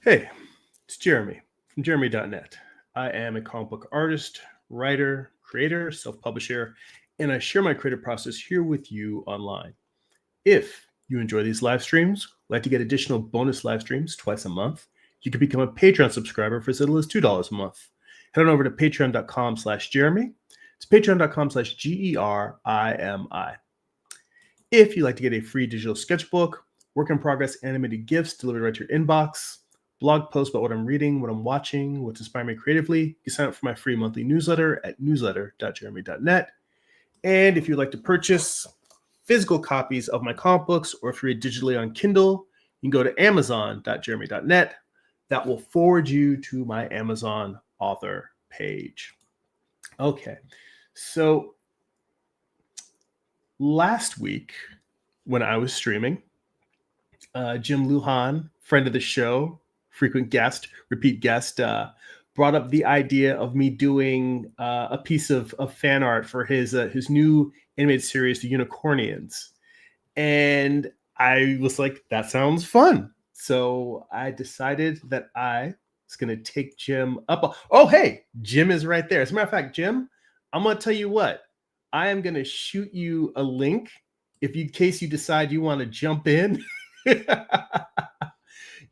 Hey, it's Jeremy from jeremy.net. I am a comic book artist, writer, creator, self publisher, and I share my creative process here with you online. If you enjoy these live streams, like to get additional bonus live streams twice a month, you can become a Patreon subscriber for as little as $2 a month. Head on over to patreon.com/Jeremy. It's patreon.com/GERIMI. If you'd like to get a free digital sketchbook, work in progress animated GIFs delivered right to your inbox, blog posts about what I'm reading, what I'm watching, what's inspiring me creatively, you can sign up for my free monthly newsletter at newsletter.jeremy.net. And if you'd like to purchase physical copies of my comic books, or if you read digitally on Kindle, you can go to amazon.jeremy.net. That will forward you to my Amazon author page. Okay, so last week when I was streaming, Jim Lujan, friend of the show, frequent guest, repeat guest, brought up the idea of me doing a piece of fan art for his new animated series, The Unicornians. And I was like, that sounds fun. So I decided that I was going to take Jim up. Oh, hey, Jim is right there. As a matter of fact, Jim, I'm going to tell you what. I am going to shoot you a link in case you decide you want to jump in.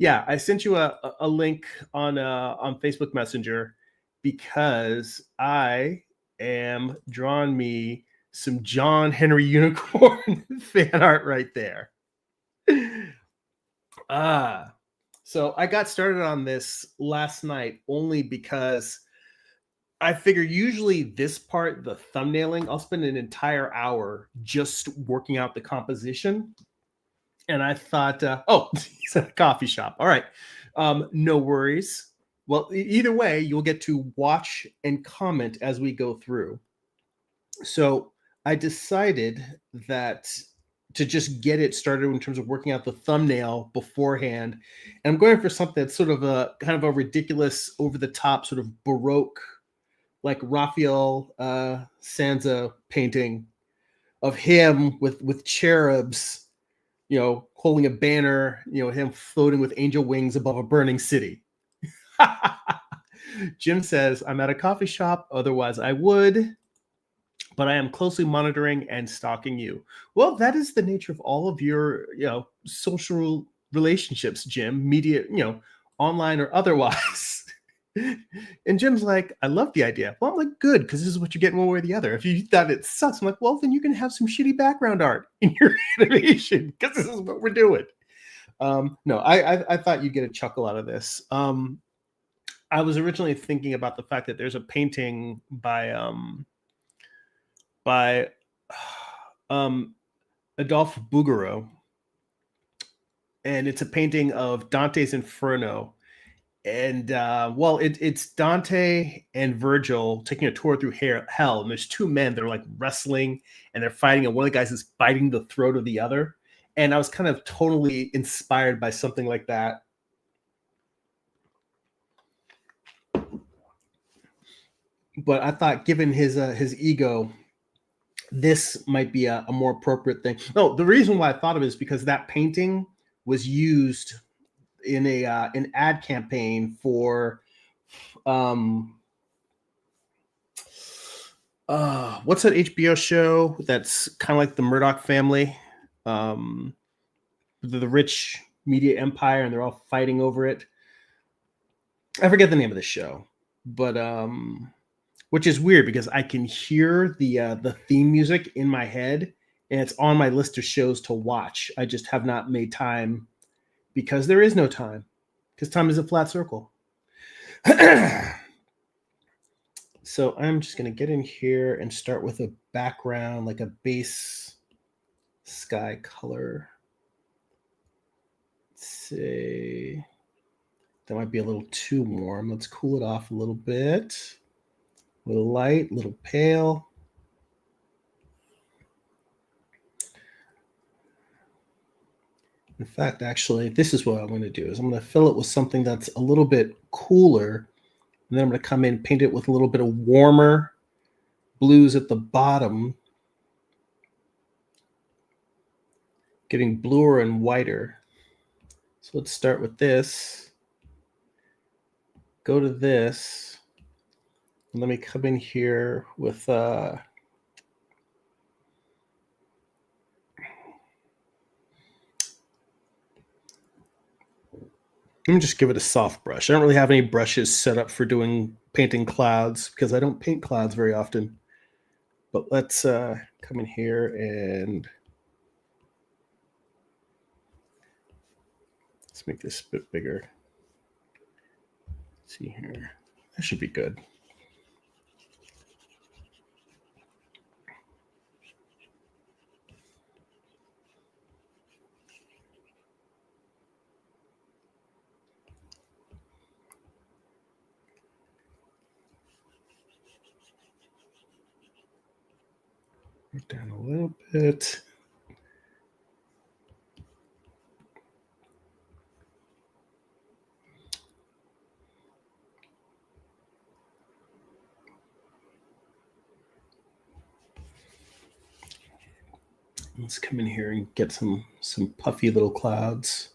Yeah, I sent you a link on Facebook Messenger because I am drawing me some John Henry Unicorn fan art right there. So I got started on this last night only because I figure usually this part, the thumbnailing, I'll spend an entire hour just working out the composition. And I thought, oh, he's at a coffee shop. All right. No worries. Well, either way, you'll get to watch and comment as we go through. So I decided that to just get it started in terms of working out the thumbnail beforehand. And I'm going for something that's sort of a kind of a ridiculous, over the top, sort of Baroque, like Raphael Sanza painting of him with cherubs, holding a banner, him floating with angel wings above a burning city. Jim says, I'm at a coffee shop, otherwise I would, but I am closely monitoring and stalking you. Well, that is the nature of all of your, social relationships, Jim, media, online or otherwise. And Jim's like, I love the idea. Well, I'm like, good, because this is what you're getting one way or the other. If you thought it sucks, I'm like, well, then you can have some shitty background art in your animation, because this is what we're doing. No, I thought you'd get a chuckle out of this. I was originally thinking about the fact that there's a painting by Adolphe Bouguereau, and it's a painting of Dante's Inferno. And it's Dante and Virgil taking a tour through hell, and there's two men that are like wrestling and they're fighting, and one of the guys is biting the throat of the other. And I was kind of totally inspired by something like that. But I thought, given his ego, this might be a more appropriate thing. No, the reason why I thought of it is because that painting was used in an ad campaign for what's that HBO show that's kind of like the Murdoch family, the rich media empire, and they're all fighting over it. I forget the name of the show, but which is weird because I can hear the theme music in my head, and it's on my list of shows to watch. I just have not made time because there is no time, because time is a flat circle. So I'm just going to get in here and start with a background, like a base sky color. Let's see. That might be a little too warm. Let's cool it off a little bit. A little light, a little pale. In fact, actually, this is what I'm going to do. Is I'm going to fill it with something that's a little bit cooler. And then I'm going to come in and paint it with a little bit of warmer blues at the bottom, getting bluer and whiter. So let's start with this. go to this. And let me come in here with let me just give it a soft brush. I don't really have any brushes set up for painting clouds because I don't paint clouds very often. But let's come in here and let's make this a bit bigger. Let's see here. That should be good. Down a little bit. Let's come in here and get some puffy little clouds.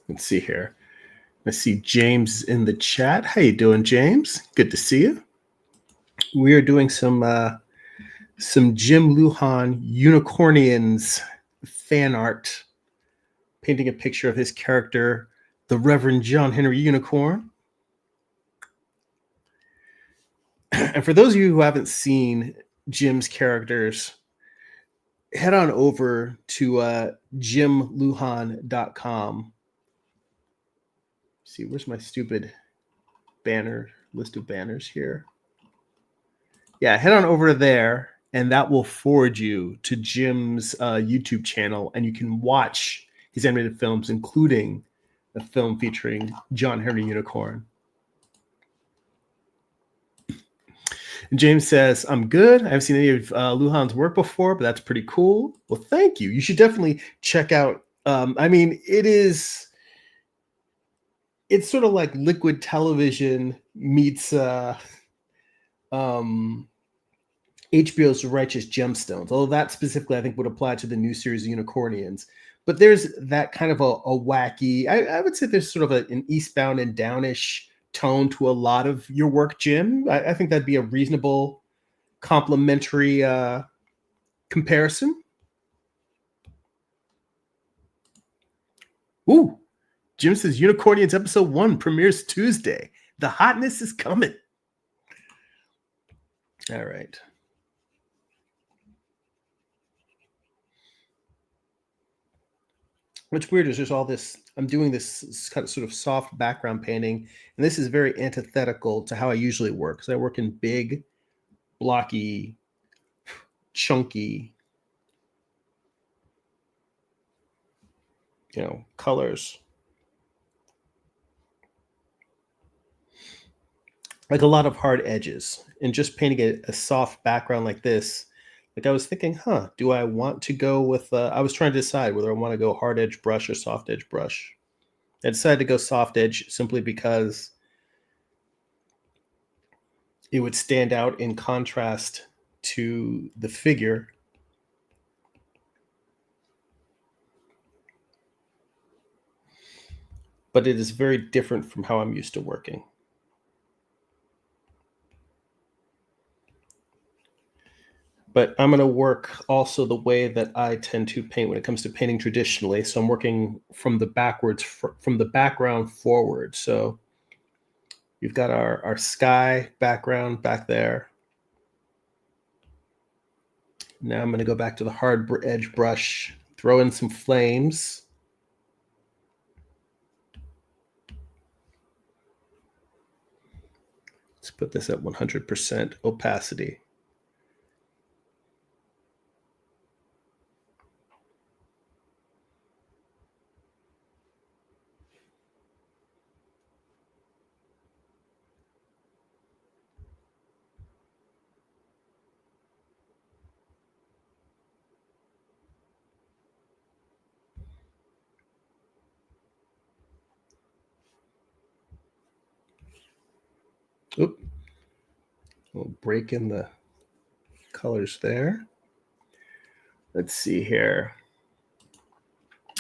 Let's see here. I see James in the chat. How you doing, James? Good to see you. We are doing some Jim Lujan Unicornians fan art, painting a picture of his character, the Reverend John Henry Unicorn. And for those of you who haven't seen Jim's characters, head on over to jimlujan.com. See, where's my stupid banner list of banners here? Yeah, head on over there, and that will forward you to Jim's YouTube channel, and you can watch his animated films, including a film featuring John Henry Unicorn. And James says, I'm good. I haven't seen any of Lujan's work before, but that's pretty cool. Well, thank you. You should definitely check out. I mean, it's sort of like Liquid Television meets HBO's Righteous Gemstones, although that specifically I think would apply to the new series Unicornians. But there's that kind of a wacky, I would say there's sort of an Eastbound and Downish tone to a lot of your work, Jim. I think that'd be a reasonable complementary comparison. Ooh, Jim says Unicornians episode 1 premieres Tuesday. The hotness is coming. All right. What's weird is there's all this, I'm doing this kind of sort of soft background painting, and this is very antithetical to how I usually work. So I work in big, blocky, chunky, colors. Like a lot of hard edges. And just painting a soft background like this, like I was thinking, do I want to go with, I was trying to decide whether I want to go hard edge brush or soft edge brush. I decided to go soft edge simply because it would stand out in contrast to the figure. But it is very different from how I'm used to working. But I'm going to work also the way that I tend to paint when it comes to painting traditionally. So I'm working from the background forward. So you've got our sky background back there. Now I'm going to go back to the hard edge brush, throw in some flames. Let's put this at 100% opacity. Oop, we'll break in the colors there. Let's see here.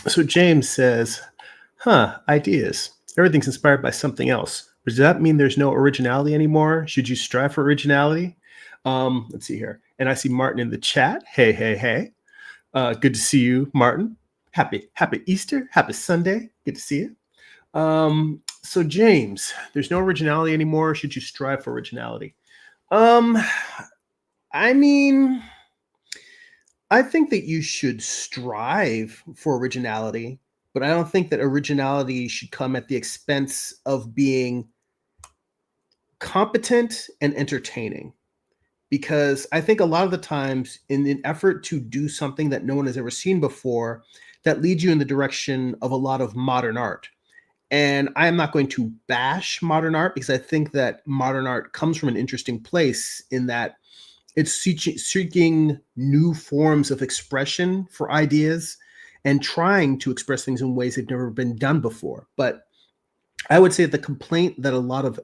So James says, ideas. Everything's inspired by something else. Does that mean there's no originality anymore? Should you strive for originality? Let's see here. And I see Martin in the chat. Hey, hey, hey. Good to see you, Martin. Happy Easter. Happy Sunday. Good to see you. So James, there's no originality anymore. Should you strive for originality? I mean, I think that you should strive for originality, but I don't think that originality should come at the expense of being competent and entertaining. Because I think a lot of the times, in an effort to do something that no one has ever seen before, that leads you in the direction of a lot of modern art. And I am not going to bash modern art, because I think that modern art comes from an interesting place in that it's seeking new forms of expression for ideas and trying to express things in ways they've never been done before. But I would say the complaint that a lot of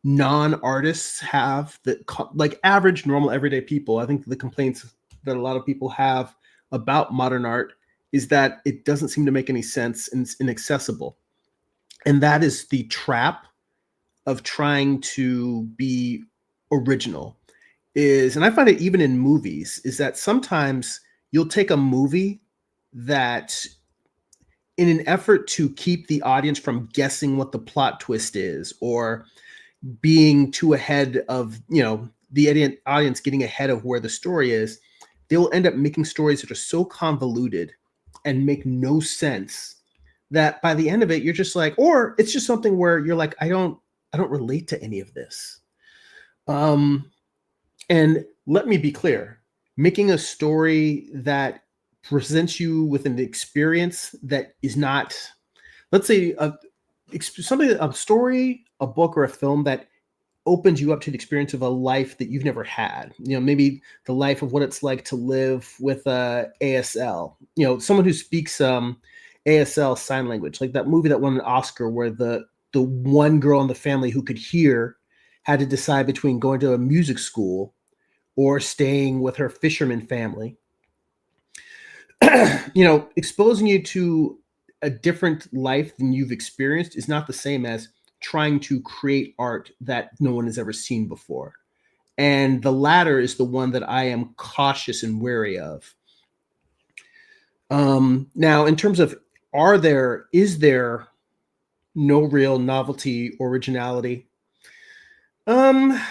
non-artists have, that like average, normal, everyday people, I think the complaints that a lot of people have about modern art is that it doesn't seem to make any sense and it's inaccessible. And that is the trap of trying to be original. And I find it even in movies, is that sometimes you'll take a movie that, in an effort to keep the audience from guessing what the plot twist is, or being too ahead of, the audience getting ahead of where the story is, they will end up making stories that are so convoluted and make no sense that by the end of it, you're just like, or it's just something where you're like, I don't relate to any of this. And let me be clear, making a story that presents you with an experience that is not, let's say, a story, a book, or a film that opens you up to the experience of a life that you've never had. Maybe the life of what it's like to live with ASL. Someone who speaks ASL sign language, like that movie that won an Oscar, where the one girl in the family who could hear had to decide between going to a music school or staying with her fisherman family. Exposing you to a different life than you've experienced is not the same as trying to create art that no one has ever seen before. And the latter is the one that I am cautious and wary of. Now, in terms of, is there no real novelty, originality? I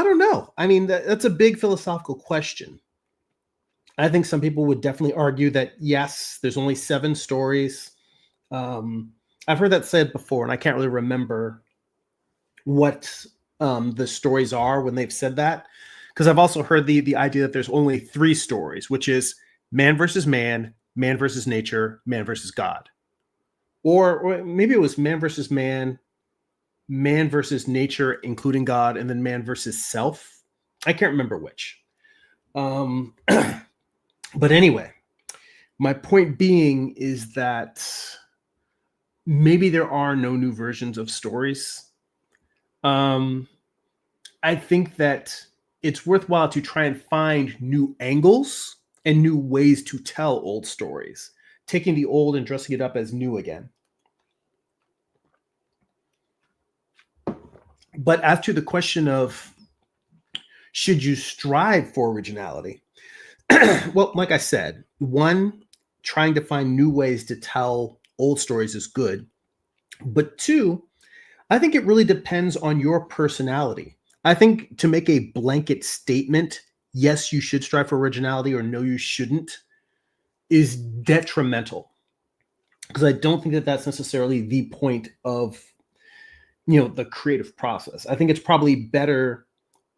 don't know. I mean, that's a big philosophical question. I think some people would definitely argue that, yes, there's only 7 stories. I've heard that said before, and I can't really remember what the stories are when they've said that. Because I've also heard the idea that there's only 3 stories, which is man versus man, man versus nature, man versus God. Or maybe it was man versus man, man versus nature, including God, and then man versus self. I can't remember which. But anyway, my point being is that maybe there are no new versions of stories. I think that it's worthwhile to try and find new angles and new ways to tell old stories, taking the old and dressing it up as new again. But as to the question of, should you strive for originality? Well, like I said, 1, trying to find new ways to tell old stories is good. But 2, I think it really depends on your personality. I think to make a blanket statement, yes, you should strive for originality, or no, you shouldn't, is detrimental. Because I don't think that that's necessarily the point of, the creative process. I think it's probably better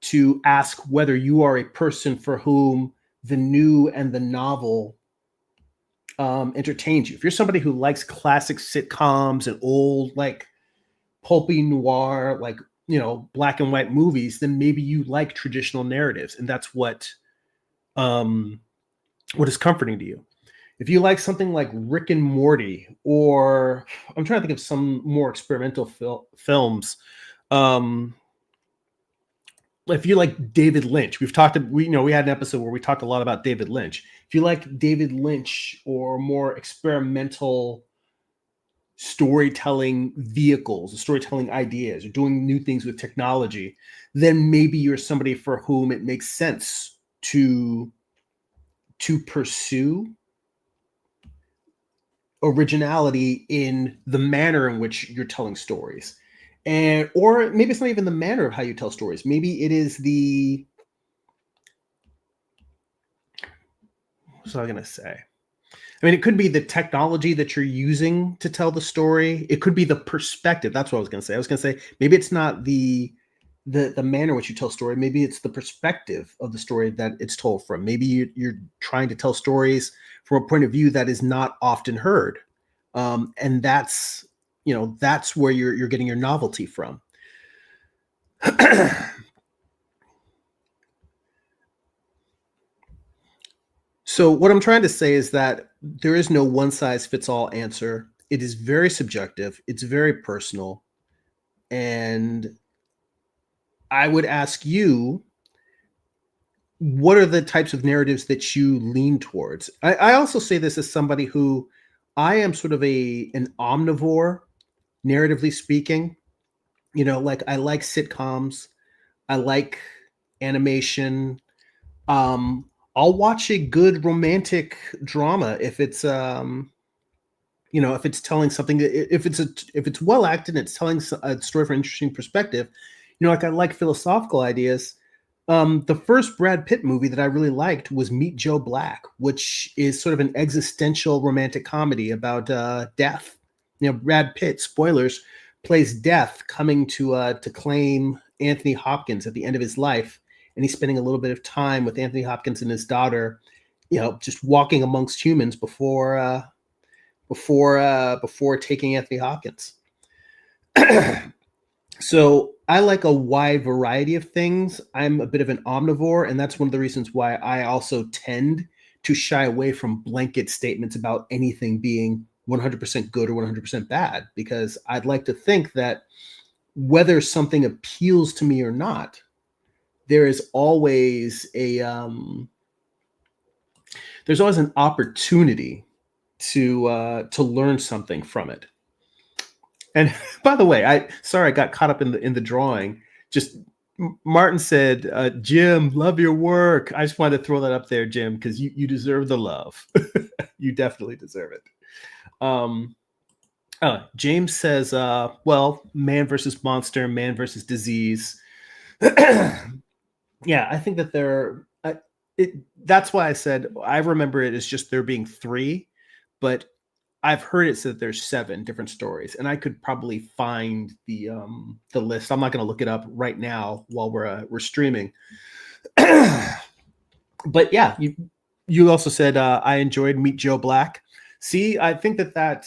to ask whether you are a person for whom the new and the novel entertains you. If you're somebody who likes classic sitcoms and old, like pulpy noir, like, black and white movies, then maybe you like traditional narratives, and that's what is comforting to you. If you like something like Rick and Morty, or I'm trying to think of some more experimental films. Um, if you like David Lynch, we had an episode where we talked a lot about David Lynch. If you like David Lynch or more experimental storytelling vehicles, storytelling ideas, or doing new things with technology, then maybe you're somebody for whom it makes sense to pursue originality in the manner in which you're telling stories. And or maybe it's not even the manner of how you tell stories. Maybe it is the what's I gonna say? I mean, it could be the technology that you're using to tell the story. It could be the perspective. That's what I was going to say. I was going to say maybe it's not the manner in which you tell story. Maybe it's the perspective of the story that it's told from. Maybe you're trying to tell stories from a point of view that is not often heard, and that's where you're getting your novelty from. So what I'm trying to say is that there is no one size fits all answer. It is very subjective. It's very personal. And I would ask you, what are the types of narratives that you lean towards? I also say this as somebody who I am sort of an omnivore, narratively speaking. Like I like sitcoms, I like animation. Um, I'll watch a good romantic drama if it's telling something, if it's well acted and it's telling a story from an interesting perspective. Like I like philosophical ideas. The first Brad Pitt movie that I really liked was Meet Joe Black, which is sort of an existential romantic comedy about death. Brad Pitt, spoilers, plays death coming to claim Anthony Hopkins at the end of his life, and he's spending a little bit of time with Anthony Hopkins and his daughter, just walking amongst humans before taking Anthony Hopkins. So I like a wide variety of things. I'm a bit of an omnivore, and that's one of the reasons why I also tend to shy away from blanket statements about anything being 100% good or 100% bad, because I'd like to think that whether something appeals to me or not, there is always there's always an opportunity to learn something from it. And by the way, I got caught up in the drawing. Just Martin said, "Jim, love your work." I just wanted to throw that up there, Jim, because you deserve the love. You definitely deserve it. James says, "Well, man versus monster, man versus disease." Yeah, I think that that's why I said I remember it as just there being three, but I've heard it said there's 7 different stories, and I could probably find the list. I'm not going to look it up right now while we're streaming. But yeah, you also said I enjoyed Meet Joe Black. See, I think that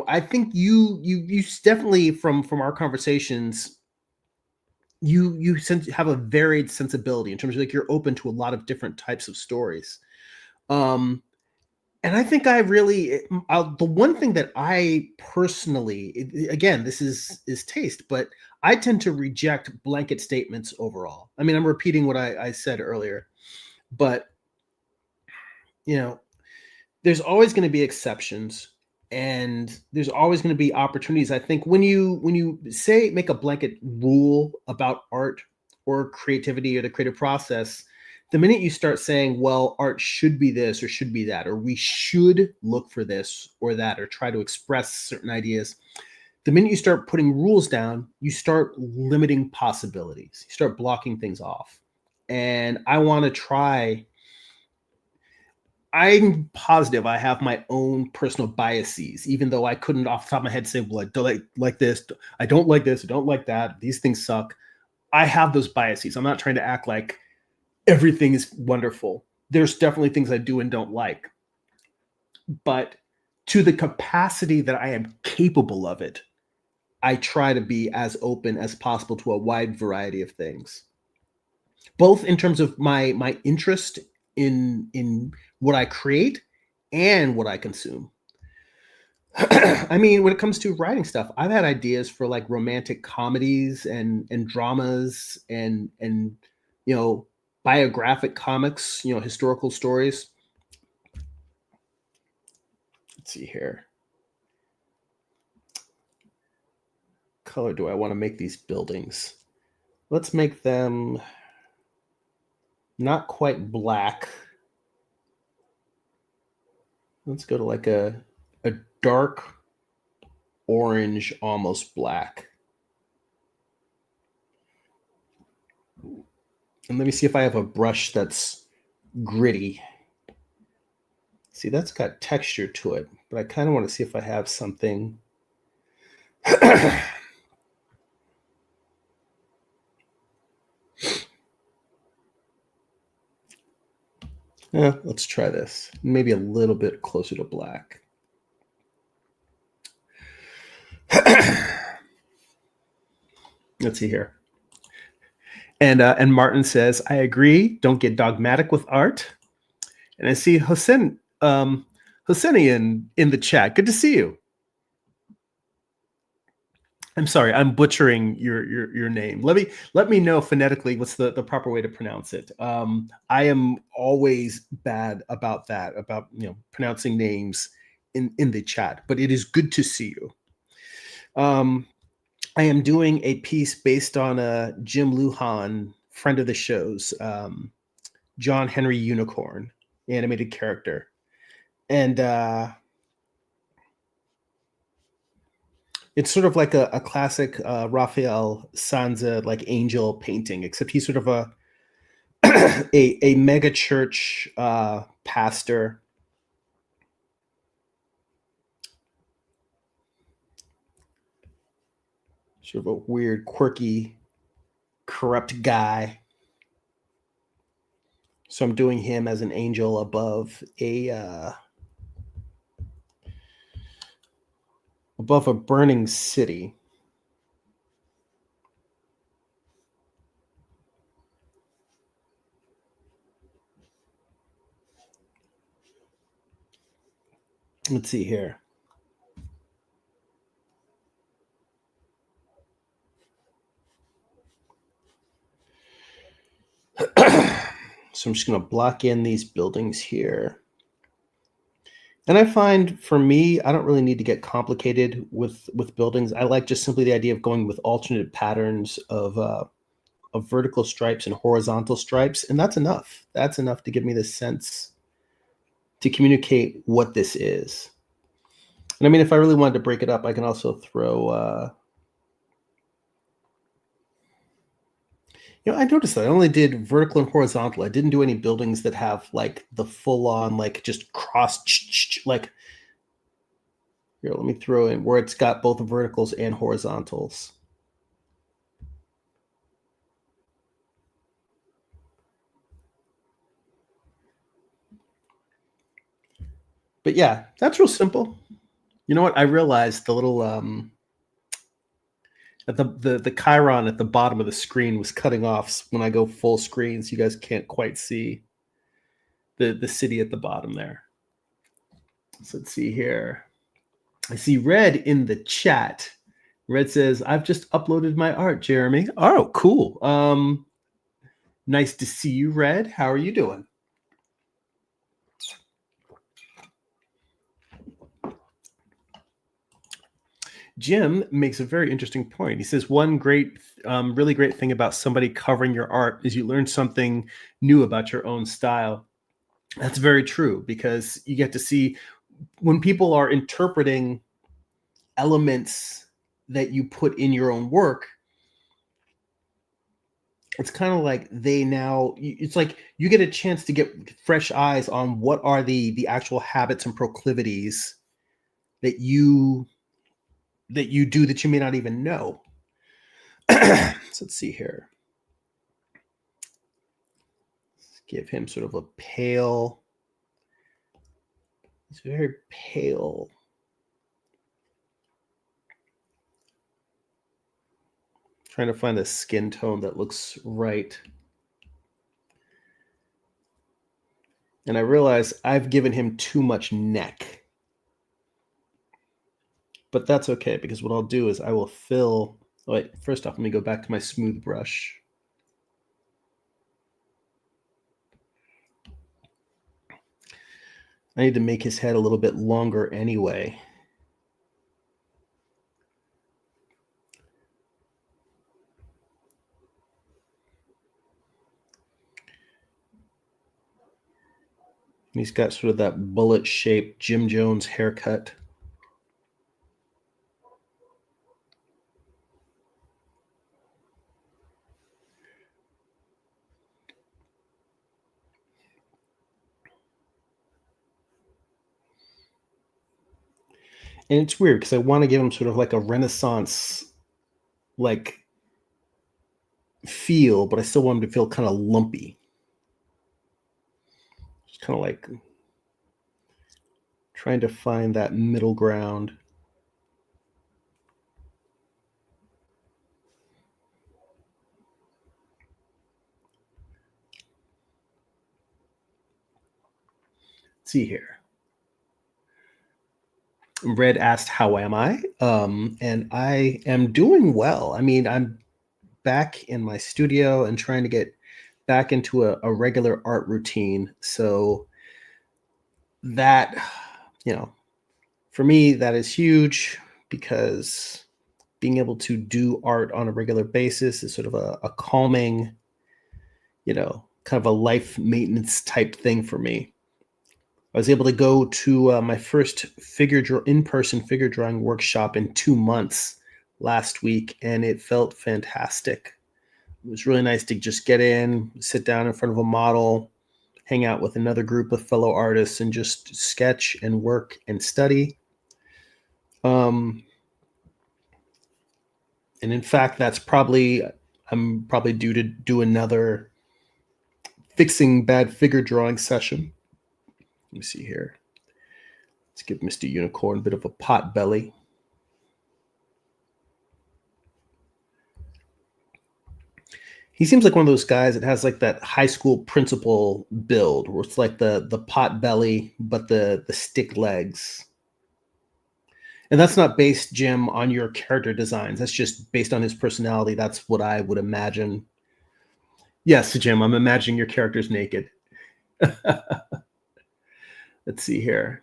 I think you definitely from our conversations you have a varied sensibility in terms of like you're open to a lot of different types of stories. Um, And I think the one thing that I personally, again, this is taste, but I tend to reject blanket statements overall. I mean, I'm repeating what I said earlier, but you know, there's always going to be exceptions, and there's always going to be opportunities. I think when you say make a blanket rule about art or creativity or the creative process, the minute you start saying, well, art should be this or should be that, or we should look for this or that, or try to express certain ideas, the minute you start putting rules down, you start limiting possibilities. You start blocking things off. And I want to try. I'm positive I have my own personal biases, even though I couldn't off the top of my head say, well, I don't like this. I don't like this. I don't like that. These things suck. I have those biases. I'm not trying to act like everything is wonderful. There's definitely things I do and don't like. But to the capacity that I am capable of it, I try to be as open as possible to a wide variety of things, both in terms of my interest in what I create and what I consume. I mean, when it comes to writing stuff, I've had ideas for like romantic comedies and dramas and you know biographic comics, historical stories. Let's see here. Color do I want to make these buildings? Let's make them not quite black. Let's go to like a dark orange, almost black. And let me see if I have a brush that's gritty. See, that's got texture to it, but I kind of want to see if I have something. Yeah, let's try this. Maybe a little bit closer to black. Let's see here. And Martin says, I agree. Don't get dogmatic with art. And I see Hosseinian in the chat. Good to see you. I'm sorry, I'm butchering your name. Let me know phonetically what's the proper way to pronounce it. I am always bad about that, about pronouncing names in the chat, but it is good to see you. I am doing a piece based on a Jim Lujan, friend of the show's, John Henry Unicorn, animated character. And it's sort of like a classic Raphael Sanza like angel painting, except he's sort of a mega church pastor. Sort of a weird, quirky, corrupt guy. So I'm doing him as an angel above a burning city. Let's see here. So I'm just going to block in these buildings here. And I find for me, I don't really need to get complicated with buildings. I like just simply the idea of going with alternate patterns of vertical stripes and horizontal stripes, and that's enough. That's enough to give me the sense to communicate what this is. And I mean, if I really wanted to break it up, I can also throw. I noticed that I only did vertical and horizontal. I didn't do any buildings that have like the full on, like just cross, like, here, let me throw in where it's got both verticals and horizontals. But yeah, that's real simple. You know what? I realized the little at the chyron at the bottom of the screen was cutting off when I go full screen, so you guys can't quite see the city at the bottom there. So let's see here. I see Red in the chat. Red says, I've just uploaded my art, Jeremy. Oh, cool. Nice to see you, Red. How are you doing? Jim makes a very interesting point. He says, one really great thing about somebody covering your art is you learn something new about your own style. That's very true, because you get to see when people are interpreting elements that you put in your own work, it's kind of like it's like you get a chance to get fresh eyes on what are the actual habits and proclivities that you do that you may not even know. So let's see here. Let's give him sort of a pale. It's very pale. Trying to find a skin tone that looks right. And I realize I've given him too much neck. But that's okay, because what I'll do is I will fill... Oh, wait, first off, let me go back to my smooth brush. I need to make his head a little bit longer anyway. He's got sort of that bullet-shaped Jim Jones haircut. And it's weird because I want to give him sort of like a Renaissance like feel, but I still want him to feel kind of lumpy. Just kind of like trying to find that middle ground. Let's see here. Red asked, "How am I?" And I am doing well. I mean, I'm back in my studio and trying to get back into a regular art routine. So that, for me, that is huge, because being able to do art on a regular basis is sort of a calming, kind of a life maintenance type thing for me. I was able to go to my first in-person figure drawing workshop in 2 months last week, and it felt fantastic. It was really nice to just get in, sit down in front of a model, hang out with another group of fellow artists, and just sketch and work and study. And in fact, I'm probably due to do another fixing bad figure drawing session. Let me see here. Let's give Mr. Unicorn a bit of a pot belly. He seems like one of those guys that has like that high school principal build, where it's like the pot belly, but the stick legs. And that's not based, Jim, on your character designs. That's just based on his personality. That's what I would imagine. Yes, Jim, I'm imagining your character's naked. Let's see here.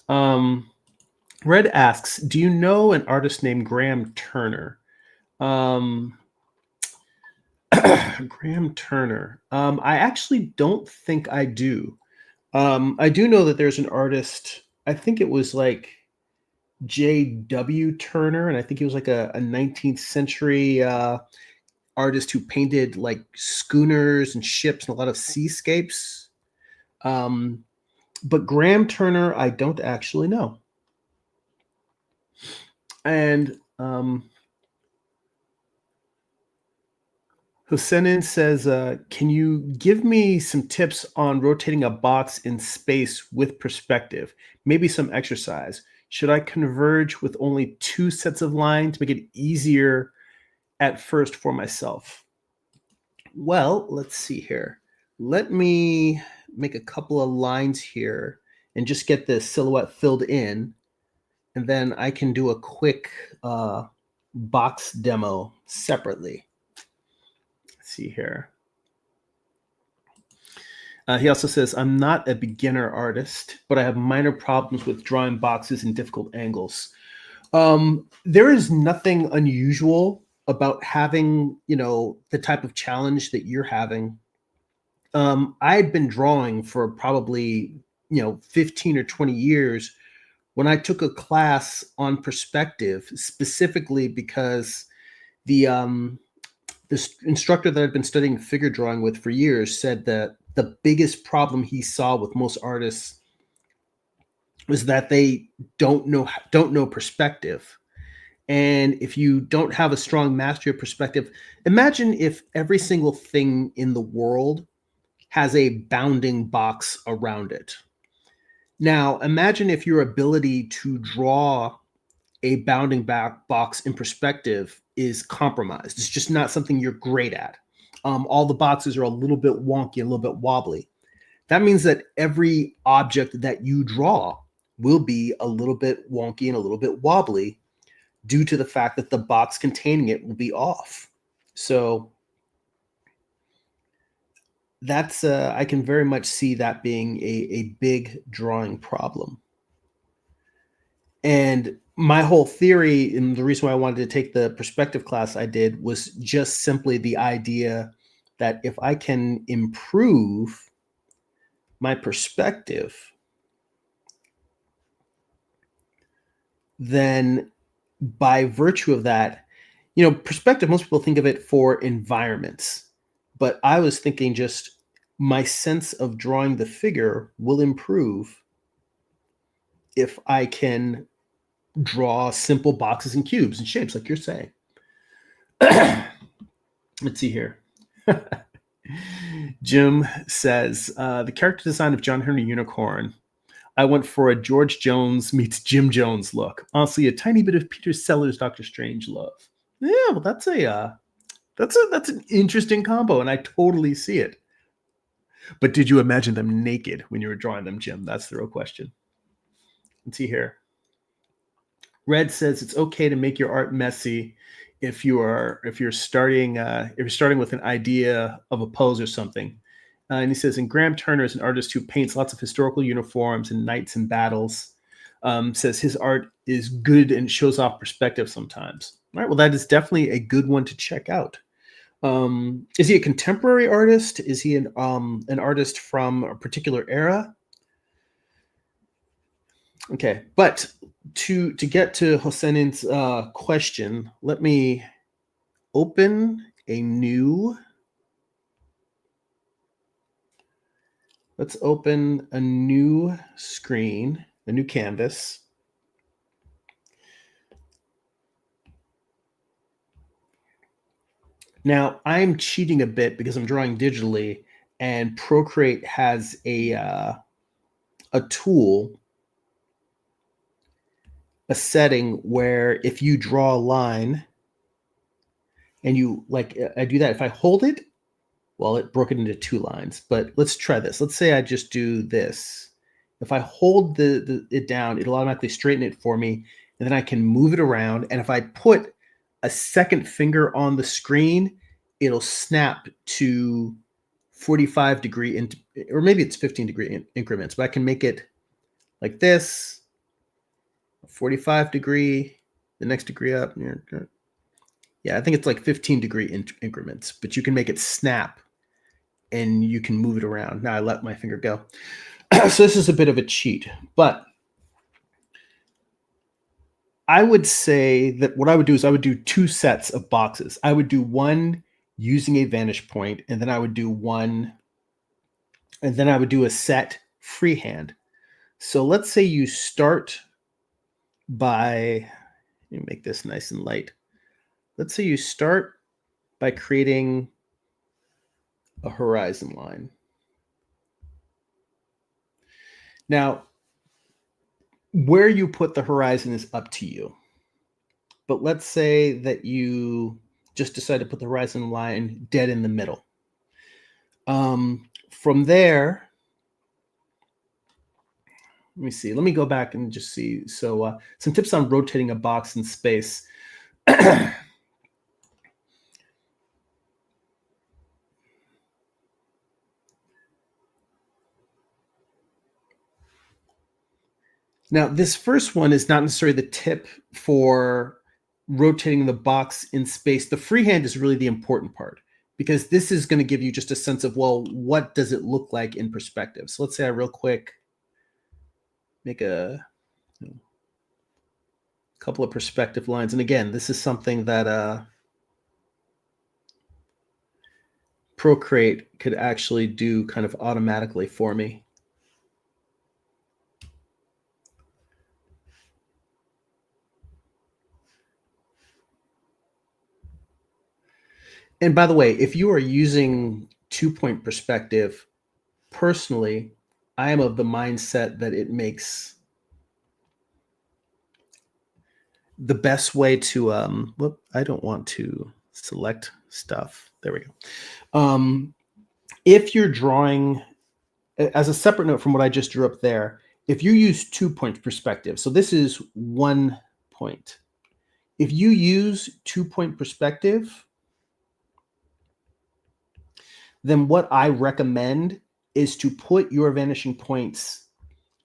Red asks, "Do you know an artist named Graham Turner?" Graham Turner. I actually don't think I do. I do know that there's an artist, I think it was like J.W. Turner, and I think he was like a 19th century artist who painted like schooners and ships and a lot of seascapes. But Graham Turner, I don't actually know. And Hosenin says, "Can you give me some tips on rotating a box in space with perspective? Maybe some exercise. Should I converge with only 2 sets of lines to make it easier at first for myself?" Well, let's see here. Let me make a couple of lines here and just get the silhouette filled in, and then I can do a quick box demo separately. Let's see here. He also says, "I'm not a beginner artist, but I have minor problems with drawing boxes in difficult angles." There is nothing unusual about having, the type of challenge that you're having. I had been drawing for probably, 15 or 20 years when I took a class on perspective, specifically because the this instructor that I'd been studying figure drawing with for years said that the biggest problem he saw with most artists was that they don't know perspective. And if you don't have a strong mastery of perspective, imagine if every single thing in the world has a bounding box around it. Now, imagine if your ability to draw a bounding box in perspective is compromised. It's just not something you're great at. All the boxes are a little bit wonky, a little bit wobbly. that means that every object that you draw will be a little bit wonky and a little bit wobbly due to the fact that the box containing it will be off. So that's I can very much see that being a big drawing problem. And my whole theory, and the reason why I wanted to take the perspective class I did, was just simply the idea that if I can improve my perspective, then by virtue of that, perspective, most people think of it for environments, but I was thinking just my sense of drawing the figure will improve if I can draw simple boxes and cubes and shapes like you're saying. Let's see here. Jim says, the character design of John Henry Unicorn, I went for a George Jones meets Jim Jones look. Honestly, a tiny bit of Peter Sellers Doctor Strange love. Yeah, well, that's an interesting combo, and I totally see it. But did you imagine them naked when you were drawing them, Jim? That's the real question. Let's see here. Red says it's okay to make your art messy if you're starting with an idea of a pose or something. And he says, and Graham Turner is an artist who paints lots of historical uniforms and knights and battles. Says his art is good and shows off perspective sometimes. All right, well, that is definitely a good one to check out. Is he a contemporary artist? Is he an artist from a particular era? Okay, but to get to Hossenin's question, let me open a new. Let's open a new screen, a new canvas. Now, I'm cheating a bit because I'm drawing digitally, and Procreate has a tool, a setting where if you draw a line and you I do that, if I hold it, well, it broke it into 2 lines, but let's try this. Let's say I just do this. If I hold it down, it'll automatically straighten it for me, and then I can move it around. And if I put a second finger on the screen, it'll snap to 45 degree, or maybe it's 15 degree increments, but I can make it like this, 45 degree, the next degree up. Yeah, I think it's like 15 degree increments, but you can make it snap and you can move it around. Now I let my finger go. So this is a bit of a cheat, but I would say that what I would do is I would do 2 sets of boxes. I would do one using a vantage point, and then I would do a set freehand. So let's say you start by, let me make this nice and light. Let's say you start by creating a horizon line. Now, where you put the horizon is up to you. But let's say that you just decide to put the horizon line dead in the middle. From there, let me see. Let me go back and just see. So some tips on rotating a box in space. Now, this first one is not necessarily the tip for rotating the box in space. The freehand is really the important part, because this is going to give you just a sense of, well, what does it look like in perspective? So let's say I real quick make a couple of perspective lines. And again, this is something that Procreate could actually do kind of automatically for me. And by the way, if you are using 2-point perspective, personally, I am of the mindset that it makes the best way to, I don't want to select stuff. There we go. If you're drawing as a separate note from what I just drew up there, if you use 2-point perspective, so this is 1 point. If you use 2-point perspective, then what I recommend is to put your vanishing points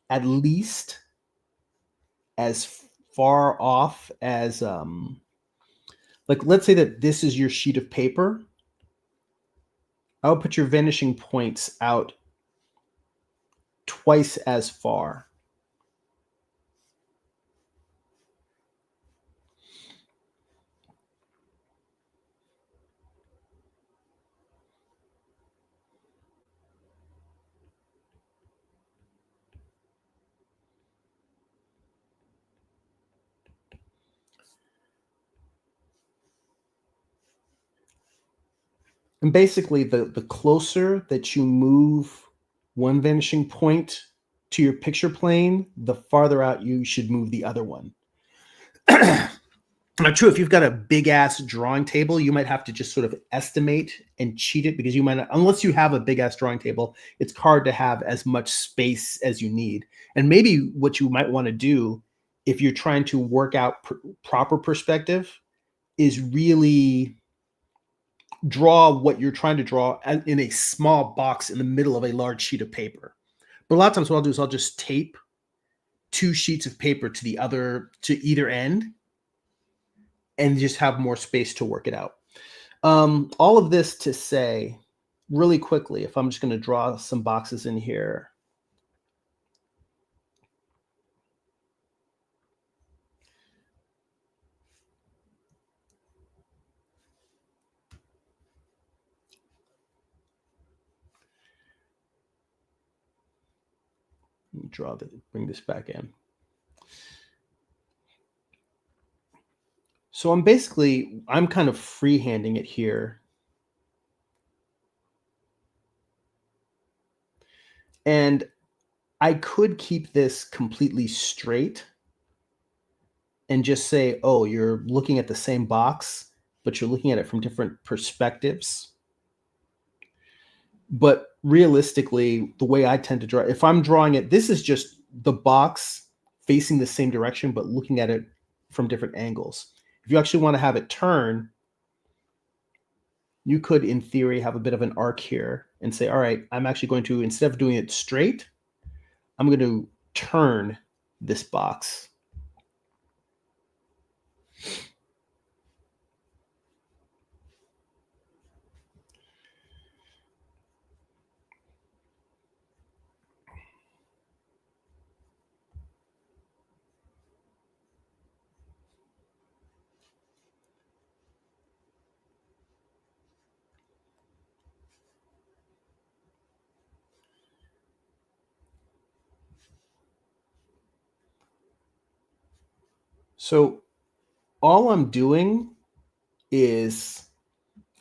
at least as far off as, like, let's say that this is your sheet of paper. I would put your vanishing points out twice as far. And basically, the closer that you move one vanishing point to your picture plane, the farther out you should move the other one. Now, true, if you've got a big ass drawing table, you might have to just sort of estimate and cheat it because you might not, unless you have a big ass drawing table, it's hard to have as much space as you need. And maybe what you might want to do if you're trying to work out proper perspective is really draw what you're trying to draw in a small box in the middle of a large sheet of paper. But a lot of times what I'll do is I'll just tape 2 sheets of paper to either end and just have more space to work it out. All of this to say really quickly, if I'm just going to draw some boxes in here. Let me bring this back in. So I'm kind of freehanding it here. And I could keep this completely straight and just say, oh, you're looking at the same box, but you're looking at it from different perspectives. But realistically, the way I tend to draw, if I'm drawing it, this is just the box facing the same direction, but looking at it from different angles. If you actually want to have it turn, you could, in theory, have a bit of an arc here and say, all right, I'm actually going to, instead of doing it straight, I'm going to turn this box. So all I'm doing is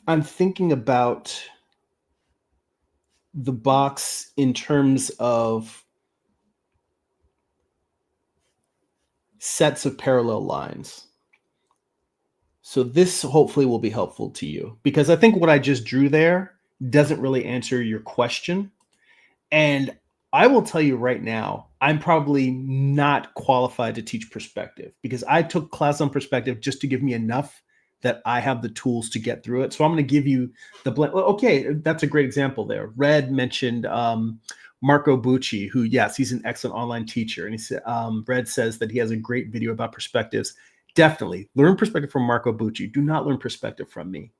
I'm thinking about the box in terms of sets of parallel lines. So this hopefully will be helpful to you because I think what I just drew there doesn't really answer your question. And I will tell you right now, I'm probably not qualified to teach perspective because I took class on perspective just to give me enough that I have the tools to get through it. So I'm going to give you the blend. Well, okay, that's a great example there. Red mentioned Marco Bucci, who, yes, he's an excellent online teacher. And he said, Red says that he has a great video about perspectives. Definitely learn perspective from Marco Bucci. Do not learn perspective from me.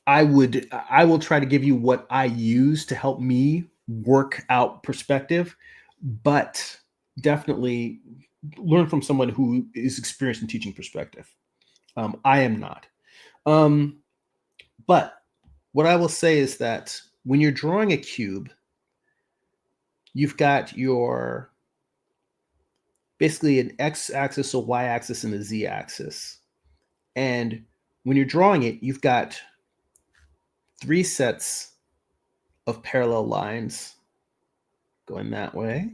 I will try to give you what I use to help me work out perspective, but definitely learn from someone who is experienced in teaching perspective. I am not. But what I will say is that when you're drawing a cube, you've got your basically an x-axis, a y-axis, and a z-axis. And when you're drawing it, you've got 3 sets of parallel lines going that way.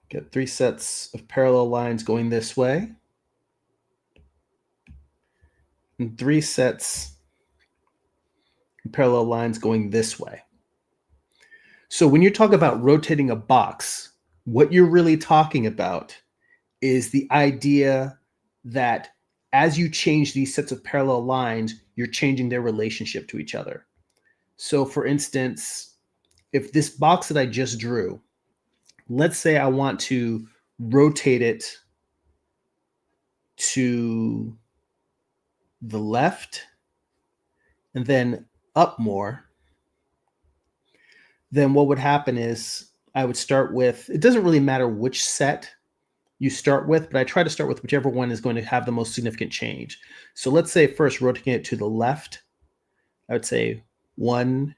Get 3 sets of parallel lines going this way. and 3 sets of parallel lines going this way. So when you talk about rotating a box, what you're really talking about is the idea that as you change these sets of parallel lines, you're changing their relationship to each other. So for instance, if this box that I just drew, let's say I want to rotate it to the left and then up more, then what would happen is I would start with, it doesn't really matter which set you start with, but I try to start with whichever one is going to have the most significant change. So let's say first rotating it to the left, I would say 1,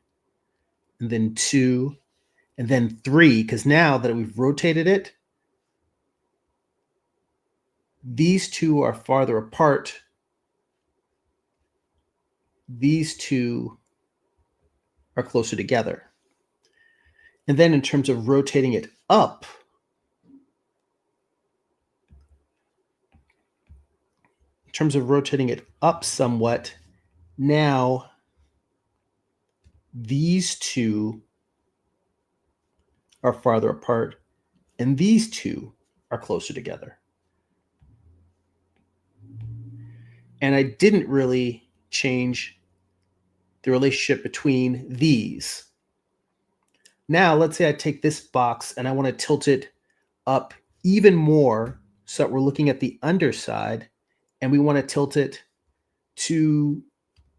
and then 2, and then 3, because now that we've rotated it, these two are farther apart. These two are closer together. And then in terms of rotating it up, somewhat, now these two are farther apart and these two are closer together. And I didn't really change the relationship between these. Now, let's say I take this box and I want to tilt it up even more so that we're looking at the underside, and we want to tilt it to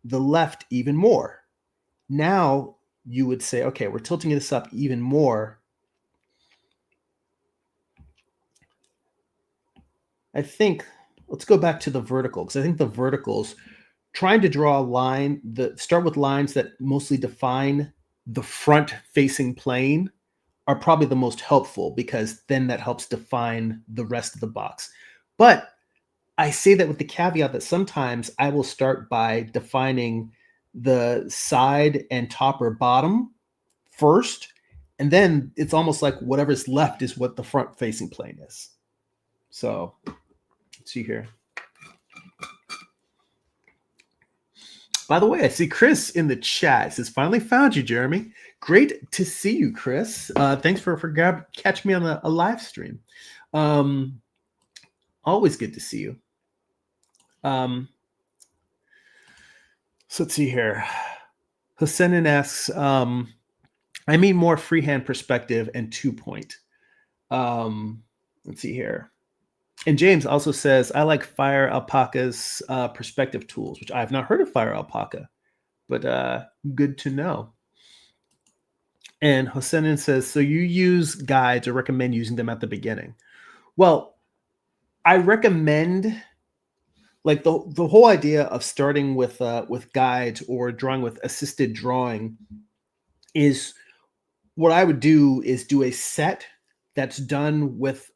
the left even more. Now you would say, okay, we're tilting this up even more. I think, let's go back to the vertical, because I think the verticals, trying to draw a line, start with lines that mostly define the front facing plane are probably the most helpful, because then that helps define the rest of the box. But I say that with the caveat that sometimes I will start by defining the side and top or bottom first, and then it's almost like whatever's left is what the front facing plane is. So let's see here. By the way, I see Chris in the chat. It says, finally found you, Jeremy. Great to see you, Chris. Thanks for catching me on a live stream. Always good to see you. So let's see here. Hosenin asks, I mean more freehand perspective and 2-point. Let's see here. And James also says, I like Fire Alpaca's perspective tools, which I have not heard of Fire Alpaca, but good to know. And Hosenin says, so you use guides or recommend using them at the beginning? Well, I recommend, like, the whole idea of starting with guides or drawing with assisted drawing is, what I would do is do a set that's done with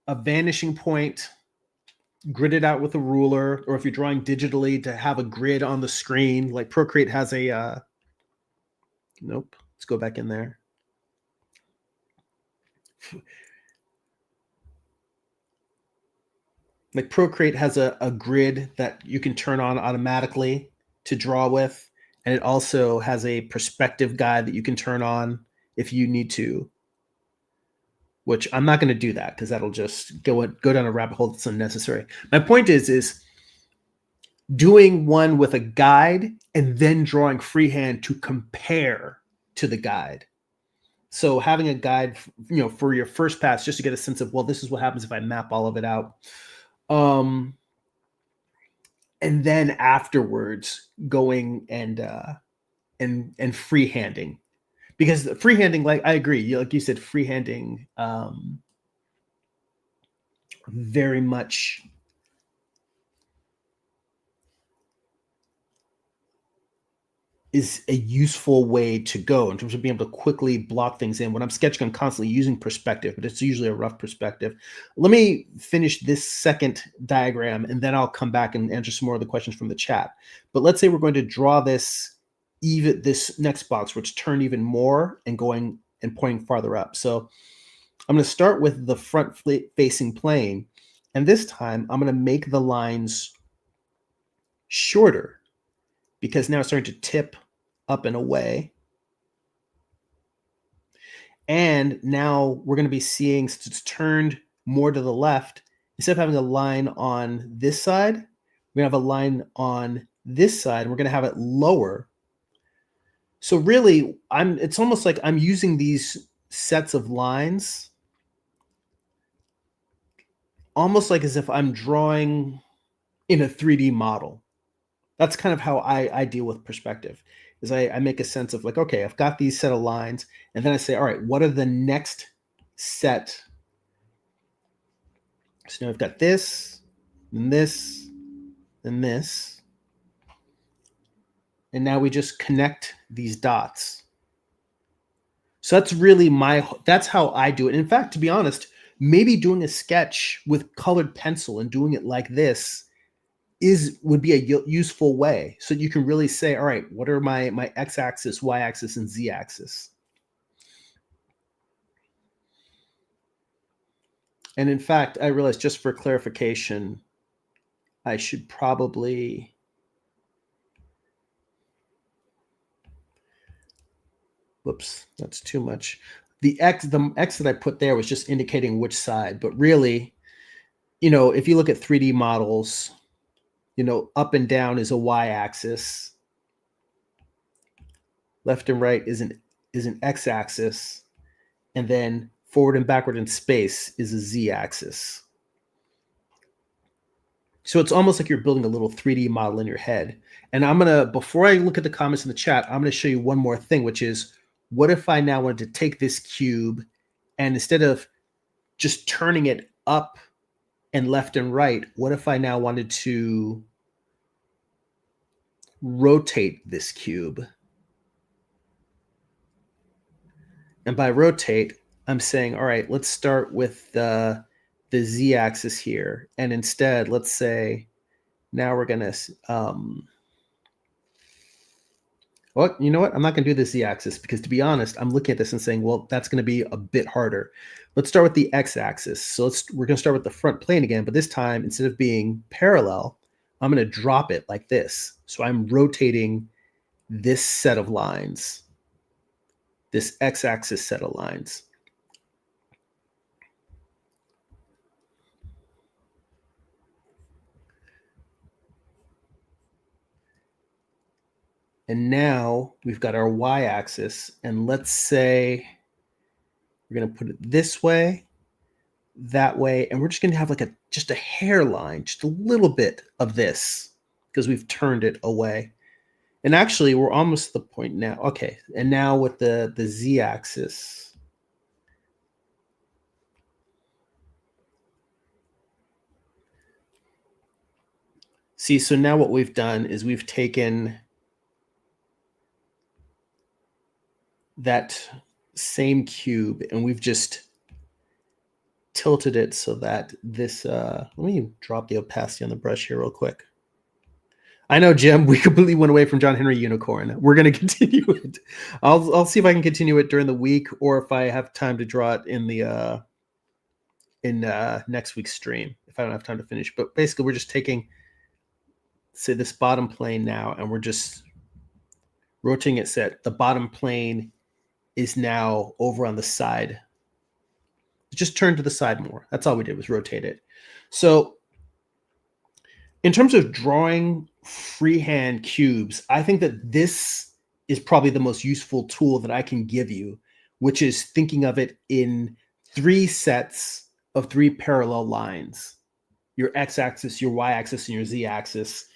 a vanishing point, gridded out with a ruler, or if you're drawing digitally, to have a grid on the screen. Like Procreate has a, nope, let's go back in there. Like Procreate has a grid that you can turn on automatically to draw with. And it also has a perspective guide that you can turn on if you need to, which I'm not going to do that because that'll just go down a rabbit hole that's unnecessary. My point is doing one with a guide and then drawing freehand to compare to the guide. So having a guide, for your first pass, just to get a sense of, well, this is what happens if I map all of it out. And then afterwards going and freehanding, because the freehanding, like I agree, like you said, freehanding very much is a useful way to go in terms of being able to quickly block things in. When I'm sketching, I'm constantly using perspective, but it's usually a rough perspective. Let me finish this second diagram, and then I'll come back and answer some more of the questions from the chat. But let's say we're going to draw this next box, which turn even more and going and pointing farther up. So I'm going to start with the front facing plane, and this time I'm going to make the lines shorter because now it's starting to tip up and away. And now we're going to be seeing, it's turned more to the left. Instead of having a line on this side, we're going to have a line on this side, and we're going to have it lower. So really, it's almost like I'm using these sets of lines almost like as if I'm drawing in a 3D model. That's kind of how I deal with perspective. Is I make a sense of like, okay, I've got these set of lines, and then I say, all right, what are the next set? So now I've got this, and this, and this. And now we just connect these dots. So that's really that's how I do it. In fact, to be honest, maybe doing a sketch with colored pencil and doing it like this would be a useful way. So you can really say, all right, what are my x-axis, y-axis, and z-axis? And in fact, I realized, just for clarification, I should probably whoops, that's too much. The X that I put there was just indicating which side, but really, if you look at 3D models, up and down is a y-axis, left and right is an x-axis, and then forward and backward in space is a z-axis. So it's almost like you're building a little 3D model in your head. And before I look at the comments in the chat, I'm going to show you one more thing, which is, what if I now wanted to take this cube and instead of just turning it up and left and right, what if I now wanted to rotate this cube? And by rotate, I'm saying, all right, let's start with the z-axis here. And instead, let's say, now we're going to, well, you know what? I'm not going to do the z-axis because, to be honest, I'm looking at this and saying, well, that's going to be a bit harder. Let's start with the x-axis. So we're going to start with the front plane again, but this time, instead of being parallel, I'm going to drop it like this. So I'm rotating this set of lines, this x-axis set of lines. And now we've got our y-axis, and let's say we're going to put it this way, that way, and we're just going to have like just a hairline, just a little bit of this, because we've turned it away. And actually, we're almost at the point now. Okay, and now with the z-axis, see, so now what we've done is we've taken that same cube and we've just tilted it so that this, let me drop the opacity on the brush here real quick. I know, Jim, we completely went away from John Henry Unicorn. We're going to continue it. I'll see if I can continue it during the week, or if I have time to draw it in the next week's stream, if I don't have time to finish. But basically, we're just taking, say, this bottom plane now, and we're just rotating it so the bottom plane is now over on the side. Just turn to the side more. That's all we did, was rotate it. So in terms of drawing freehand cubes, I think that this is probably the most useful tool that I can give you, which is thinking of it in 3 sets of 3 parallel lines: your x-axis, your y-axis, and your z-axis.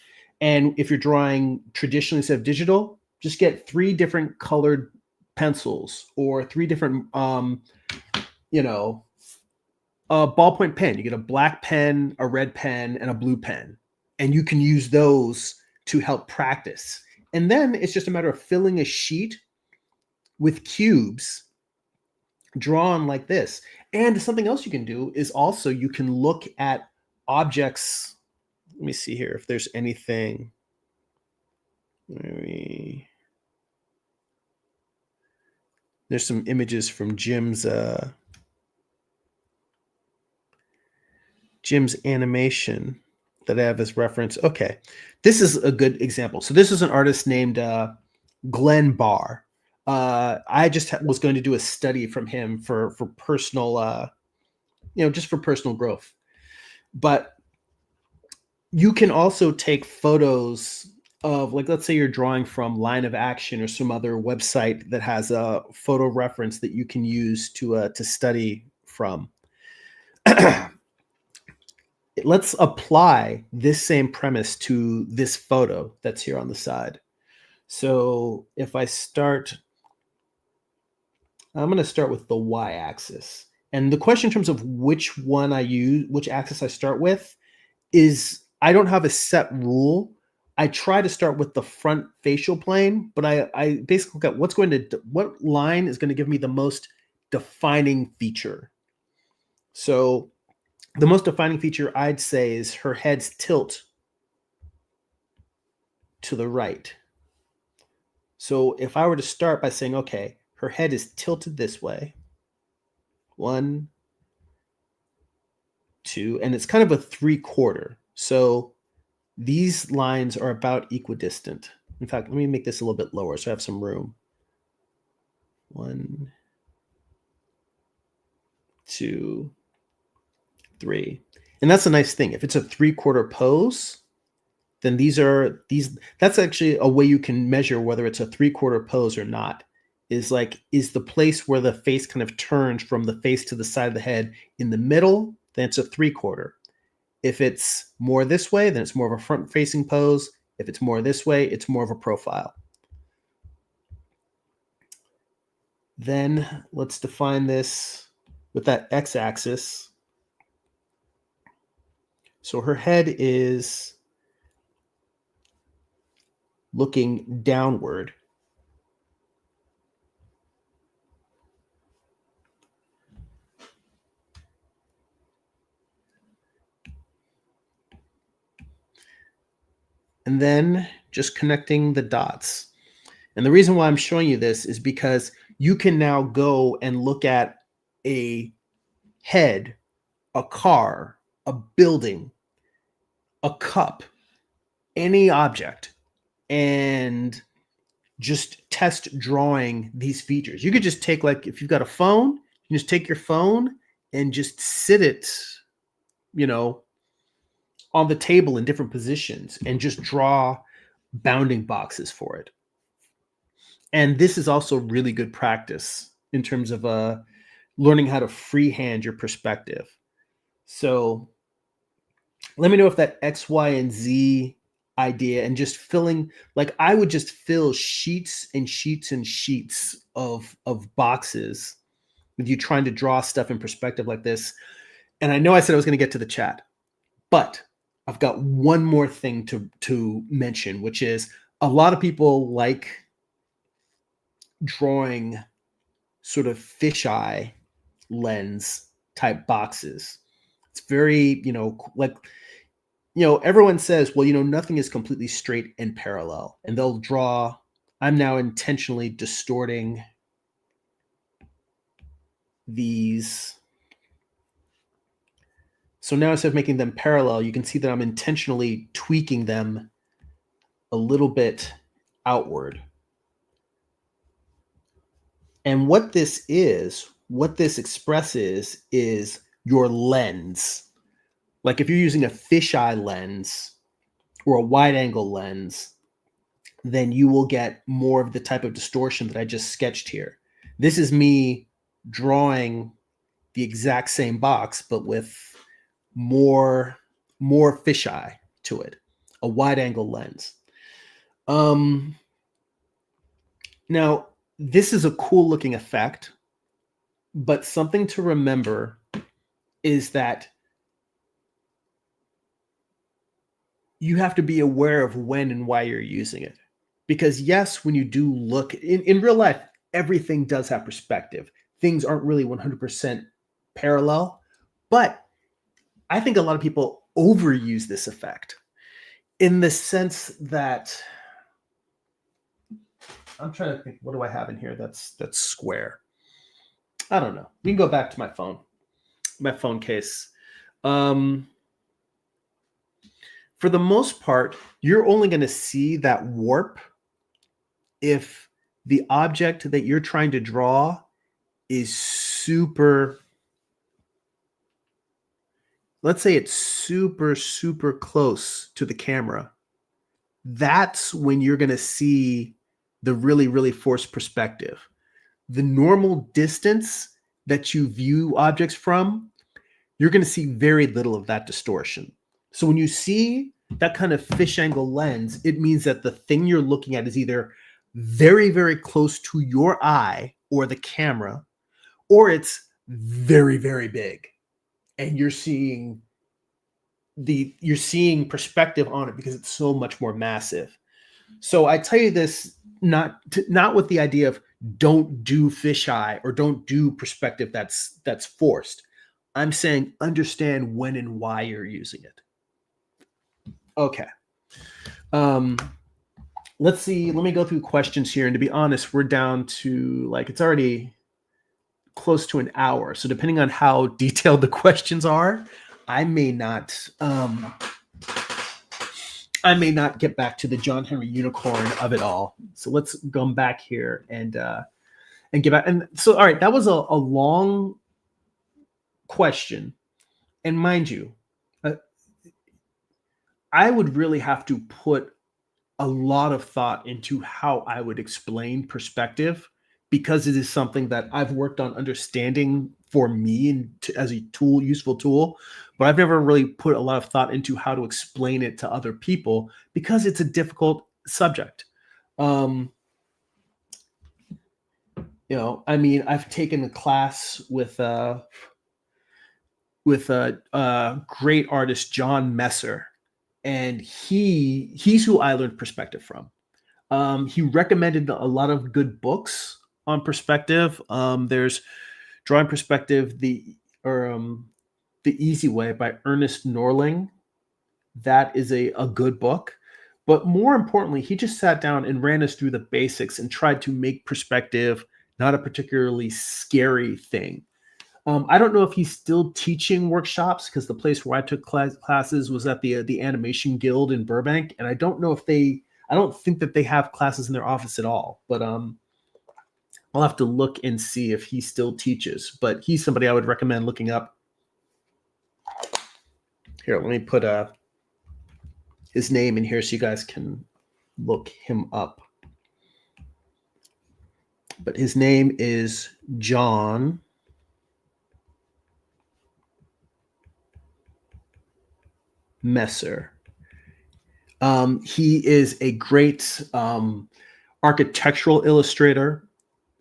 And if you're drawing traditionally instead of digital, just get 3 different colored pencils, or 3 different, a ballpoint pen. You get a black pen, a red pen, and a blue pen. And you can use those to help practice. And then it's just a matter of filling a sheet with cubes drawn like this. And something else you can do is also you can look at objects. Let me see here if there's anything. There's some images from Jim's animation. that I have as reference. Okay, this is a good example. So this is an artist named Glenn Barr. I just was going to do a study from him for personal, just for personal growth. But you can also take photos of, like, let's say you're drawing from Line of Action or some other website that has a photo reference that you can use to study from. Let's apply this same premise to this photo that's here on the side. So if I start, I'm going to start with the y-axis. And the question in terms of which one I use, which axis I start with, is I don't have a set rule. I try to start with the front facial plane, but I basically look at what line is going to give me the most defining feature. So the most defining feature I'd say is her head's tilt to the right. So if I were to start by saying, okay, her head is tilted this way, 1, 2, and it's kind of a 3/4. So these lines are about equidistant. In fact, let me make this a little bit lower so I have some room. 1, 2, 3. And that's a nice thing. If it's a 3/4 pose, then that's actually a way you can measure whether it's a 3/4 pose or not. Is the place where the face kind of turns from the face to the side of the head in the middle, then it's a 3/4. If it's more this way, then it's more of a front-facing pose. If it's more this way, it's more of a profile. Then let's define this with that x-axis. So her head is looking downward. And then just connecting the dots. And the reason why I'm showing you this is because you can now go and look at a head, a car, a building, a cup, any object, and just test drawing these features. You could just take, like, if you've got a phone, you just take your phone and just sit it, on the table in different positions and just draw bounding boxes for it. And this is also really good practice in terms of learning how to freehand your perspective. So let me know if that X, Y, and Z idea, and just filling, like, I would just fill sheets and sheets and sheets of boxes with you trying to draw stuff in perspective like this. And I know I said I was going to get to the chat, but I've got one more thing to mention, which is a lot of people like drawing sort of fisheye lens type boxes. It's very, everyone says, well, nothing is completely straight and parallel. And they'll draw, I'm now intentionally distorting these. So now instead of making them parallel, you can see that I'm intentionally tweaking them a little bit outward. And what this expresses is your lens. Like if you're using a fisheye lens or a wide angle lens, then you will get more of the type of distortion that I just sketched here. This is me drawing the exact same box, but with more fisheye to it, a wide angle lens. Now, this is a cool looking effect, but something to remember is that you have to be aware of when and why you're using it. Because yes, when you do look in real life, everything does have perspective. Things aren't really 100% parallel, but I think a lot of people overuse this effect in the sense that, I'm trying to think, what do I have in here that's square? I don't know. We can go back to my phone case. For the most part, you're only going to see that warp if the object that you're trying to draw is super, let's say it's super, super close to the camera. That's when you're going to see the really, really forced perspective. The normal distance that you view objects from, you're going to see very little of that distortion. So when you see that kind of fish angle lens, it means that the thing you're looking at is either very, very close to your eye or the camera, or it's very, very big. And you're seeing perspective on it because it's so much more massive. So I tell you this not with the idea of don't do fisheye or don't do perspective that's forced. I'm saying understand when and why you're using it. Okay. Let's see. Let me go through questions here. And to be honest, we're down to it's already close to an hour. So depending on how detailed the questions are, I may not get back to the John Henry unicorn of it all. So let's go back here and get back. And so, all right, that was a long question. And mind you, I would really have to put a lot of thought into how I would explain perspective, because it is something that I've worked on understanding for me and as a tool, useful tool, but I've never really put a lot of thought into how to explain it to other people because it's a difficult subject. I've taken a class with a great artist, JON MESSER, and he's who I learned perspective from. He recommended a lot of good books on perspective. There's Drawing Perspective, the Easy Way by Ernest Norling. That is a good book. But more importantly, he just sat down and ran us through the basics and tried to make perspective not a particularly scary thing. I don't know if he's still teaching workshops, because the place where I took classes was at the Animation Guild in Burbank, and I don't think that they have classes in their office at all. But I'll have to look and see if he still teaches. But he's somebody I would recommend looking up. Here, let me put his name in here so you guys can look him up. But his name is JON Messer. He is a great architectural illustrator.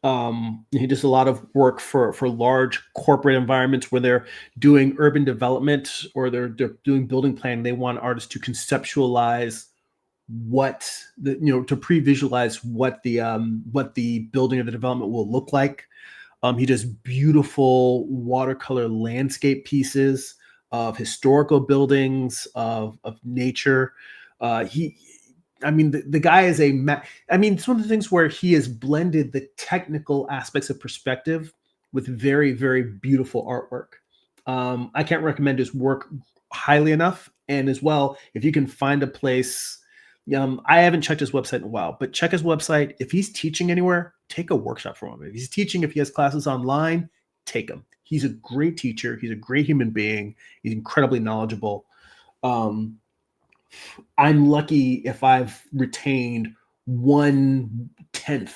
He does a lot of work for large corporate environments where they're doing urban development or they're doing building planning. They want artists to conceptualize to pre-visualize what the building or the development will look like. He does beautiful watercolor landscape pieces of historical buildings, of nature. The guy is it's one of the things where he has blended the technical aspects of perspective with very, very beautiful artwork. I can't recommend his work highly enough. And as well, if you can find a place, I haven't checked his website in a while, but check his website. If he's teaching anywhere, take a workshop from him. If he's teaching, if he has classes online, take him. He's a great teacher. He's a great human being. He's incredibly knowledgeable. I'm lucky if I've retained 1/10,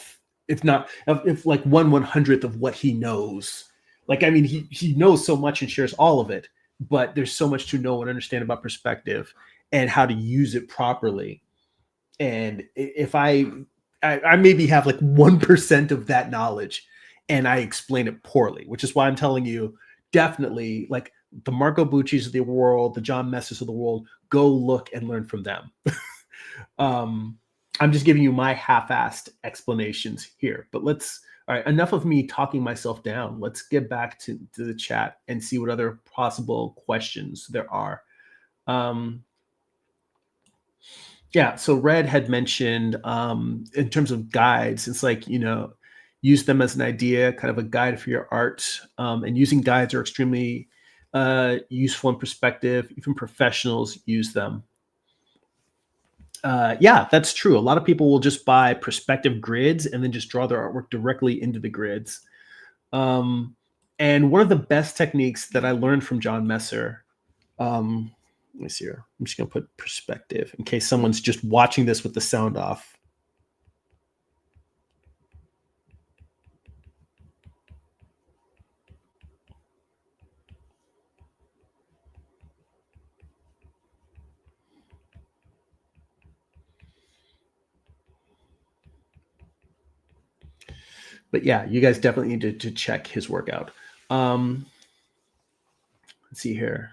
if like 1/100th of what he knows. He knows so much and shares all of it, but there's so much to know and understand about perspective and how to use it properly. And if I maybe have like 1% of that knowledge and I explain it poorly, which is why I'm telling you, definitely, like the Marco Bucci's of the world, the John Messers of the world, go look and learn from them. I'm just giving you my half-assed explanations here, but all right, enough of me talking myself down. Let's get back to the chat and see what other possible questions there are. Yeah, so Red had mentioned in terms of guides, it's like, use them as an idea, kind of a guide for your art. And using guides are extremely useful in perspective. Even professionals use them. Yeah, that's true. A lot of people will just buy perspective grids and then just draw their artwork directly into the grids. Um, and one of the best techniques that I learned from John Messer, let me see here. I'm just going to put perspective in case someone's just watching this with the sound off. But yeah, you guys definitely need to check his work out. Let's see here.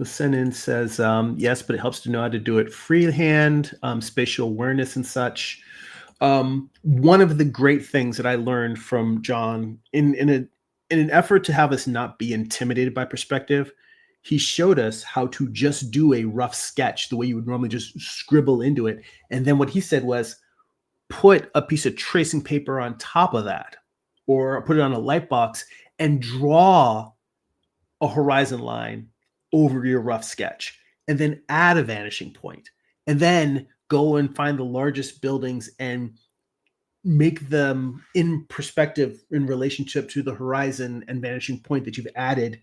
Husenin says, yes, but it helps to know how to do it freehand, spatial awareness and such. One of the great things that I learned from John in an effort to have us not be intimidated by perspective, he showed us how to just do a rough sketch the way you would normally just scribble into it. And then what he said was put a piece of tracing paper on top of that or put it on a light box and draw a horizon line over your rough sketch and then add a vanishing point and then go and find the largest buildings and make them in perspective in relationship to the horizon and vanishing point that you've added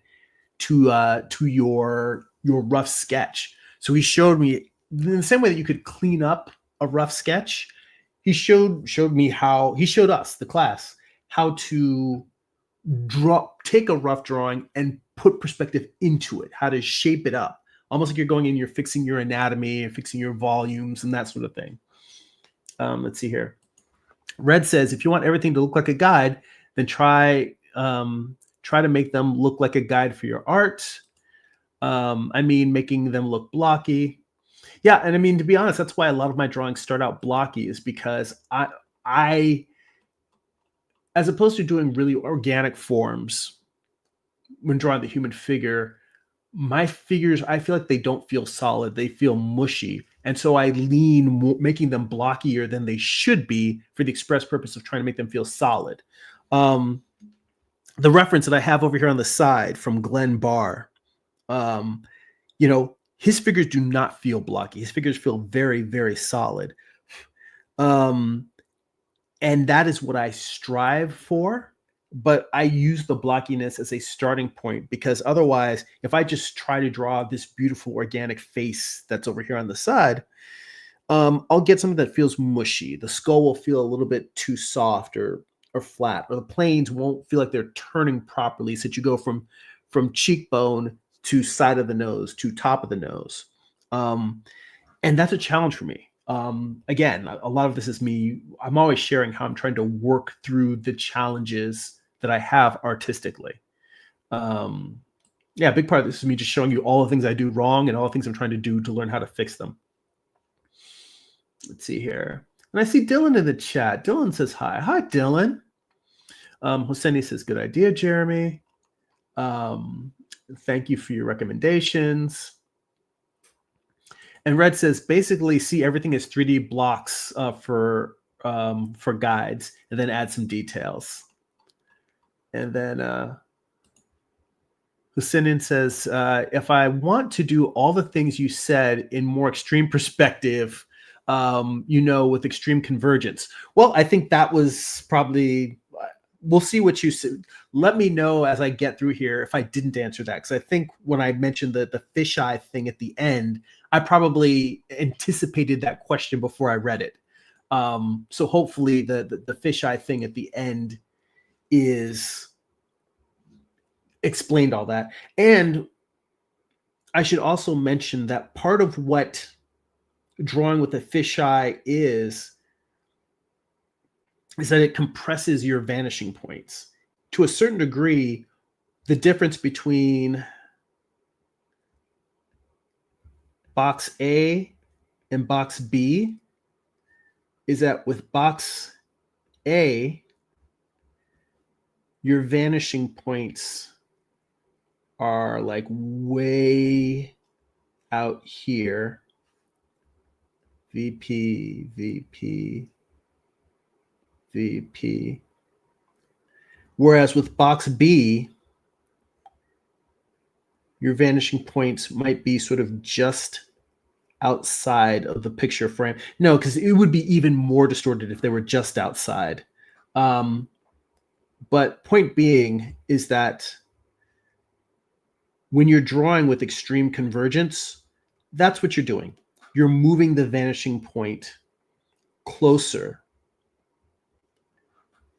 to your rough sketch. So he showed me in the same way that you could clean up a rough sketch. He showed me how he showed us the class how to take a rough drawing and put perspective into it, how to shape it up, almost like you're going in, you're fixing your anatomy and fixing your volumes and that sort of thing. Let's see here. Red says, if you want everything to look like a guide, then try to make them look like a guide for your art. I mean, making them look blocky. Yeah, and I mean, to be honest, that's why a lot of my drawings start out blocky, is because I as opposed to doing really organic forms when drawing the human figure, my figures, I feel like they don't feel solid. They feel mushy. And so I lean making them blockier than they should be for the express purpose of trying to make them feel solid. The reference that I have over here on the side from Glenn Barr, his figures do not feel blocky. His figures feel very, very solid. And that is what I strive for. But I use the blockiness as a starting point, because otherwise, if I just try to draw this beautiful organic face that's over here on the side, I'll get something that feels mushy. The skull will feel a little bit too soft or flat, or the planes won't feel like they're turning properly, so that you go from cheekbone to side of the nose to top of the nose. And that's a challenge for me. Again, a lot of this is me. I'm always sharing how I'm trying to work through the challenges that I have artistically. Yeah, a big part of this is me just showing you all the things I do wrong and all the things I'm trying to do to learn how to fix them. Let's see here. And I see Dylan in the chat. Dylan says hi. Hi, Dylan. Hosseini says, good idea, Jeremy. Thank you for your recommendations. And Red says, basically see everything as 3D blocks for guides, and then add some details. And then Hussein says, if I want to do all the things you said in more extreme perspective, with extreme convergence. Well, I think that was probably, we'll see what you said. Let me know as I get through here if I didn't answer that, because I think when I mentioned the fisheye thing at the end, I probably anticipated that question before I read it. So hopefully the fisheye thing at the end is explained all that. And I should also mention that part of what drawing with a fisheye is that it compresses your vanishing points. To a certain degree, the difference between box A and box B is that with box A, your vanishing points are like way out here. VP, VP, VP. Whereas with box B, your vanishing points might be sort of just outside of the picture frame. No, because it would be even more distorted if they were just outside. But point being is that when you're drawing with extreme convergence, that's what you're doing. You're moving the vanishing point closer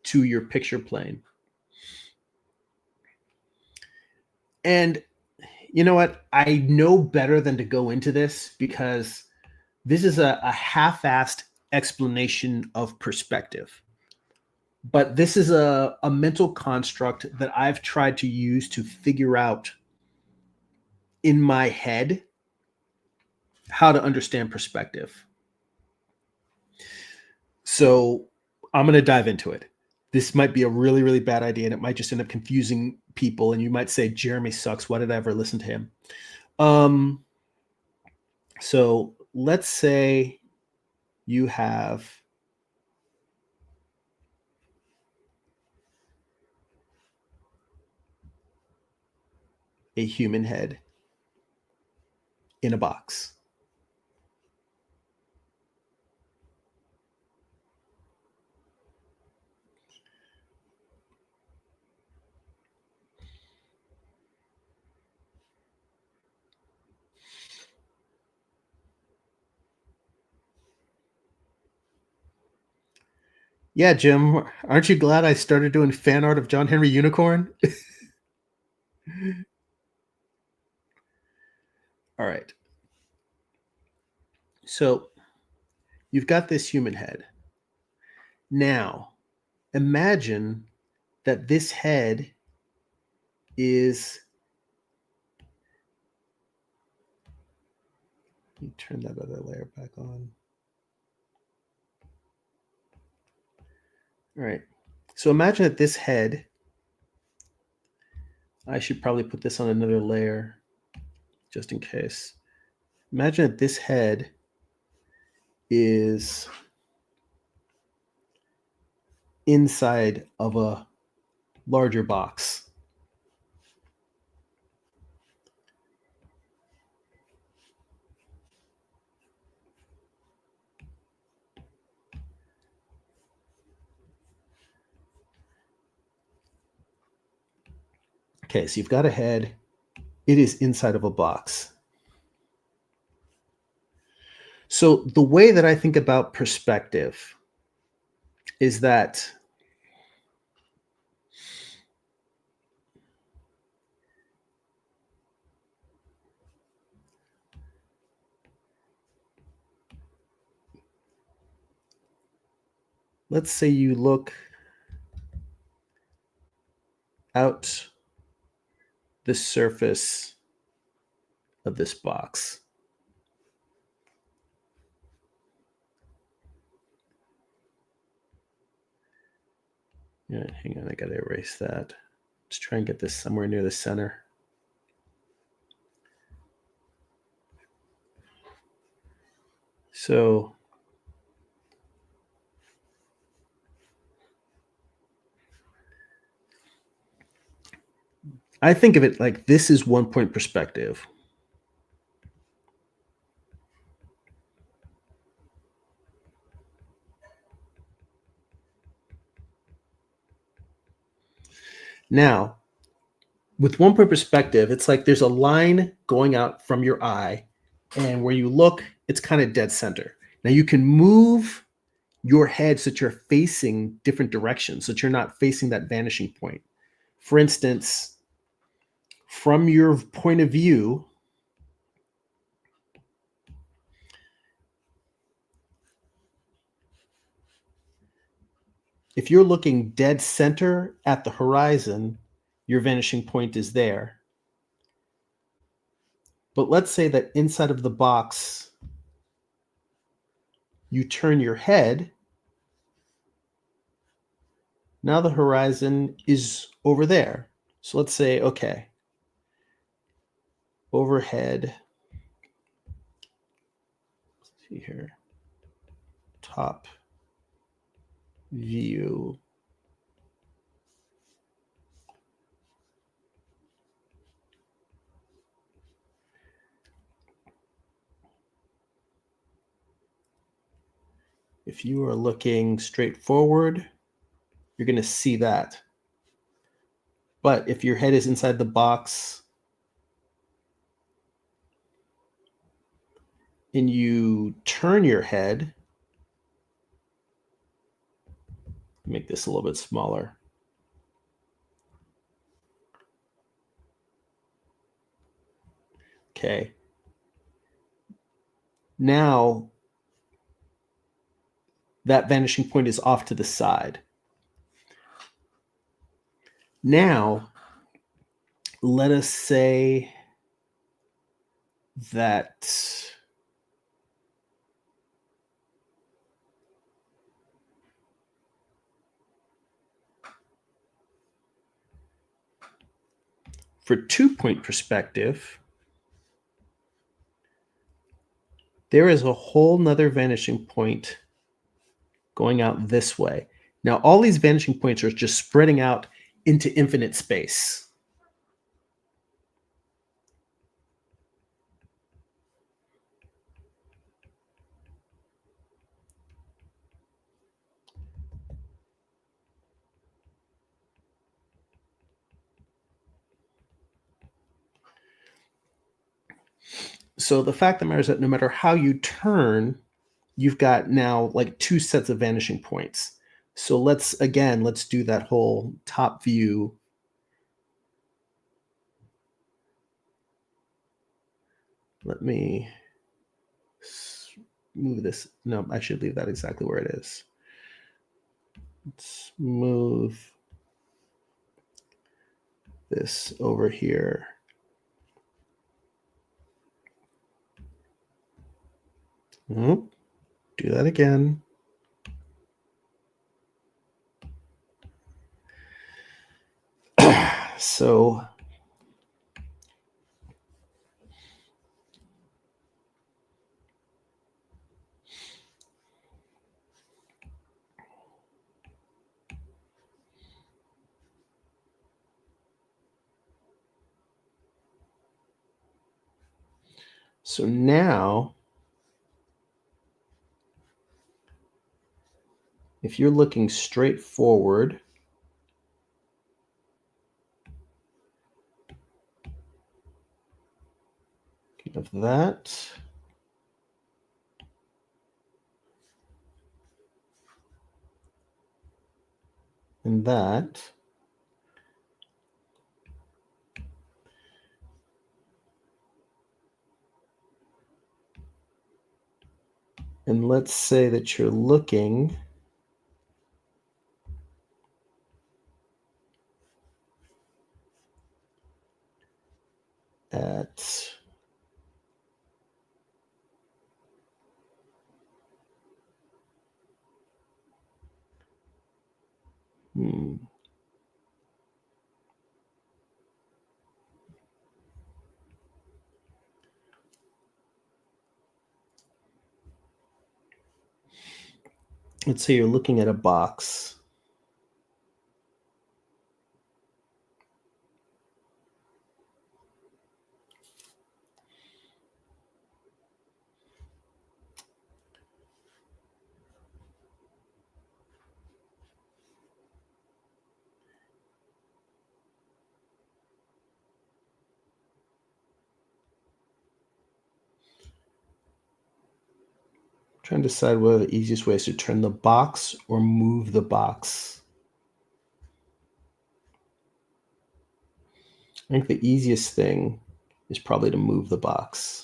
to your picture plane. And you know what? I know better than to go into this because this is a half-assed explanation of perspective. But this is a mental construct that I've tried to use to figure out in my head how to understand perspective. So I'm going to dive into it. This might be a really, really bad idea, and it might just end up confusing people. And you might say, Jeremy sucks. Why did I ever listen to him? So let's say you have a human head in a box. Yeah, Jim, aren't you glad I started doing fan art of John Henry Unicorn? All right. So you've got this human head. Now, imagine that this head is. Let me turn that other layer back on. All right. So imagine that this head, I should probably put this on another layer just in case. Imagine that this head is inside of a larger box. Okay, so you've got a head. It is inside of a box. So the way that I think about perspective is that let's say you look out the surface of this box. Yeah, hang on, I gotta erase that. Let's try and get this somewhere near the center. So I think of it like this is 1 point perspective. Now, with 1 point perspective, it's like there's a line going out from your eye, and where you look, it's kind of dead center. Now you can move your head so that you're facing different directions, so that you're not facing that vanishing point. For instance, from your point of view, if you're looking dead center at the horizon, your vanishing point is there. But let's say that inside of the box, you turn your head. Now the horizon is over there. So let's say, okay, overhead. Let's see here. Top view. If you are looking straight forward, you're going to see that. But if your head is inside the box and you turn your head, make this a little bit smaller. Okay. Now that vanishing point is off to the side. Now, let us say that for 2-point perspective, there is a whole nother vanishing point going out this way. Now, all these vanishing points are just spreading out into infinite space. So the fact of the matter is that no matter how you turn, you've got now like 2 sets of vanishing points. So let's do that whole top view. Let me move this. No, I should leave that exactly where it is. Let's move this over here. Oh, do that again. So now, if you're looking straight forward, of that. And that. And let's say that you're looking at let's say you're looking at a box. Trying to decide whether the easiest way is to turn the box or move the box. I think the easiest thing is probably to move the box.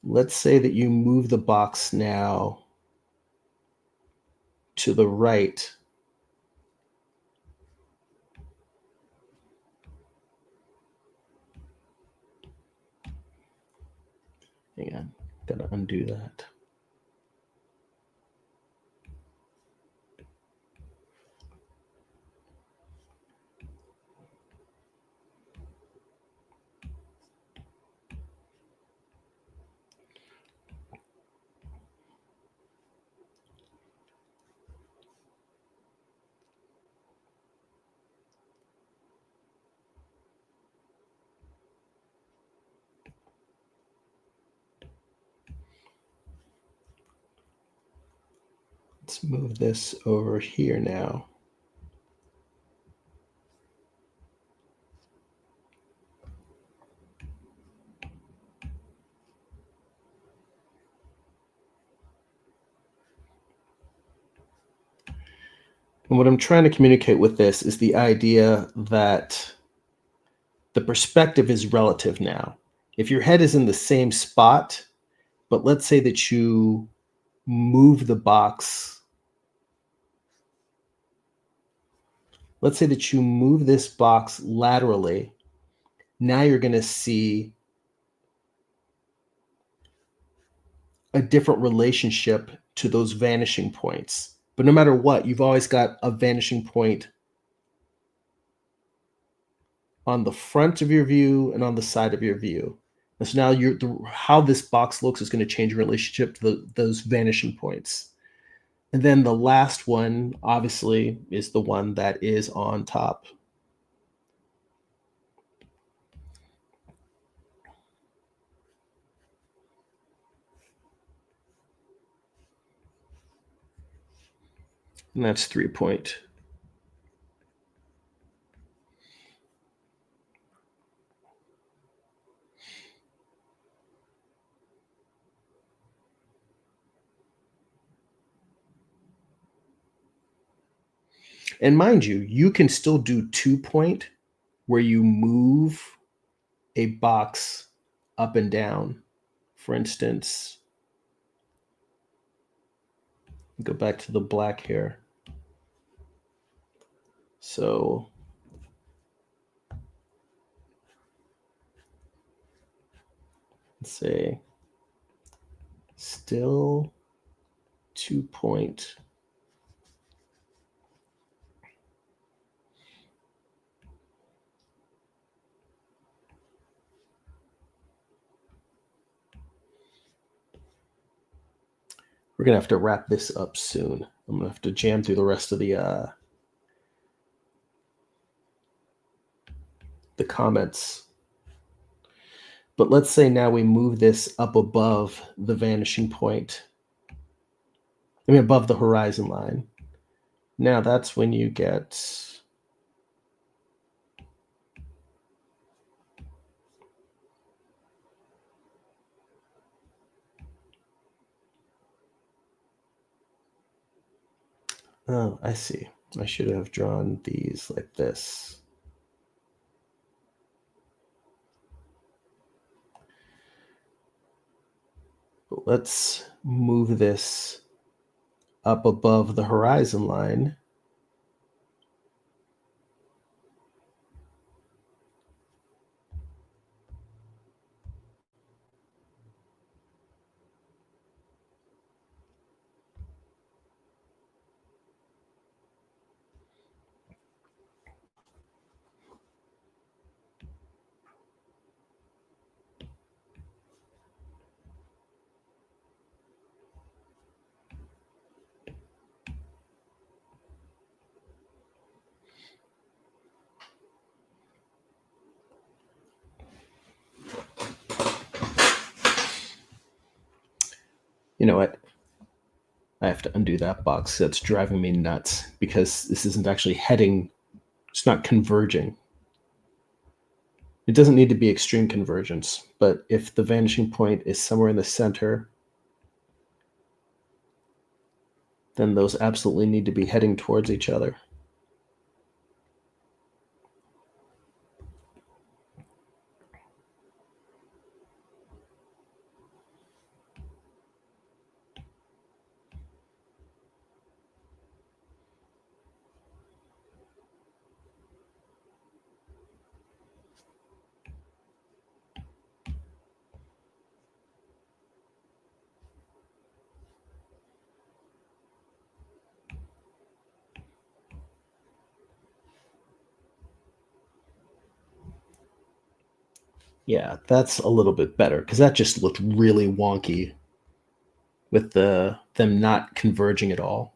Let's say that you move the box now to the right. Hang on, gotta undo that. Let's move this over here now. And what I'm trying to communicate with this is the idea that the perspective is relative now. If your head is in the same spot, but let's say that you move the box, let's say that you move this box laterally, now you're going to see a different relationship to those vanishing points. But no matter what, you've always got a vanishing point on the front of your view and on the side of your view. And so now how this box looks is going to change your relationship to those vanishing points. And then the last one, obviously, is the one that is on top. And that's 3-point. And mind you, you can still do 2-point where you move a box up and down. For instance, go back to the black here. So let's say still 2-point. We're gonna have to wrap this up soon. I'm gonna have to jam through the rest of the comments. But let's say now we move this up above the vanishing point. I mean, above the horizon line. Now that's when you get oh, I see. I should have drawn these like this. But let's move this up above the horizon line. You know what? I have to undo that box. That's driving me nuts because this isn't actually heading, it's not converging. It doesn't need to be extreme convergence, but if the vanishing point is somewhere in the center, then those absolutely need to be heading towards each other. Yeah, that's a little bit better because that just looked really wonky with them not converging at all.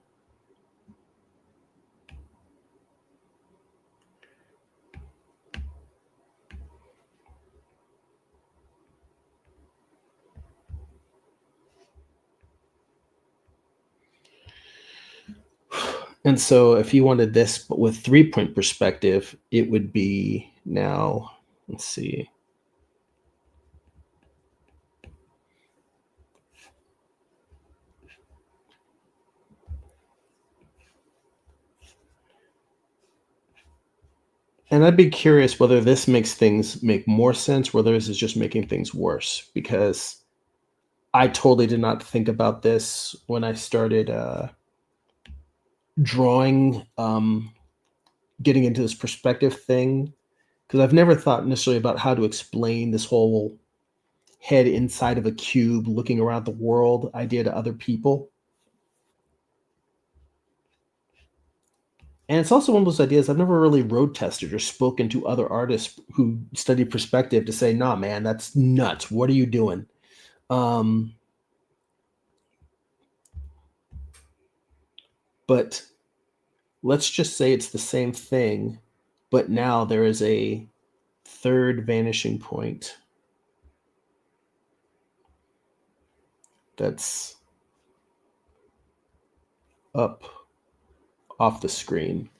And so if you wanted this, but with 3-point perspective, it would be now, let's see. And I'd be curious whether this makes things make more sense, whether this is just making things worse, because I totally did not think about this when I started drawing, getting into this perspective thing, because I've never thought necessarily about how to explain this whole head inside of a cube looking around the world idea to other people. And it's also one of those ideas I've never really road tested or spoken to other artists who study perspective to say, nah, man, that's nuts. What are you doing? Um, but let's just say it's the same thing, but now there is a third vanishing point that's up off the screen.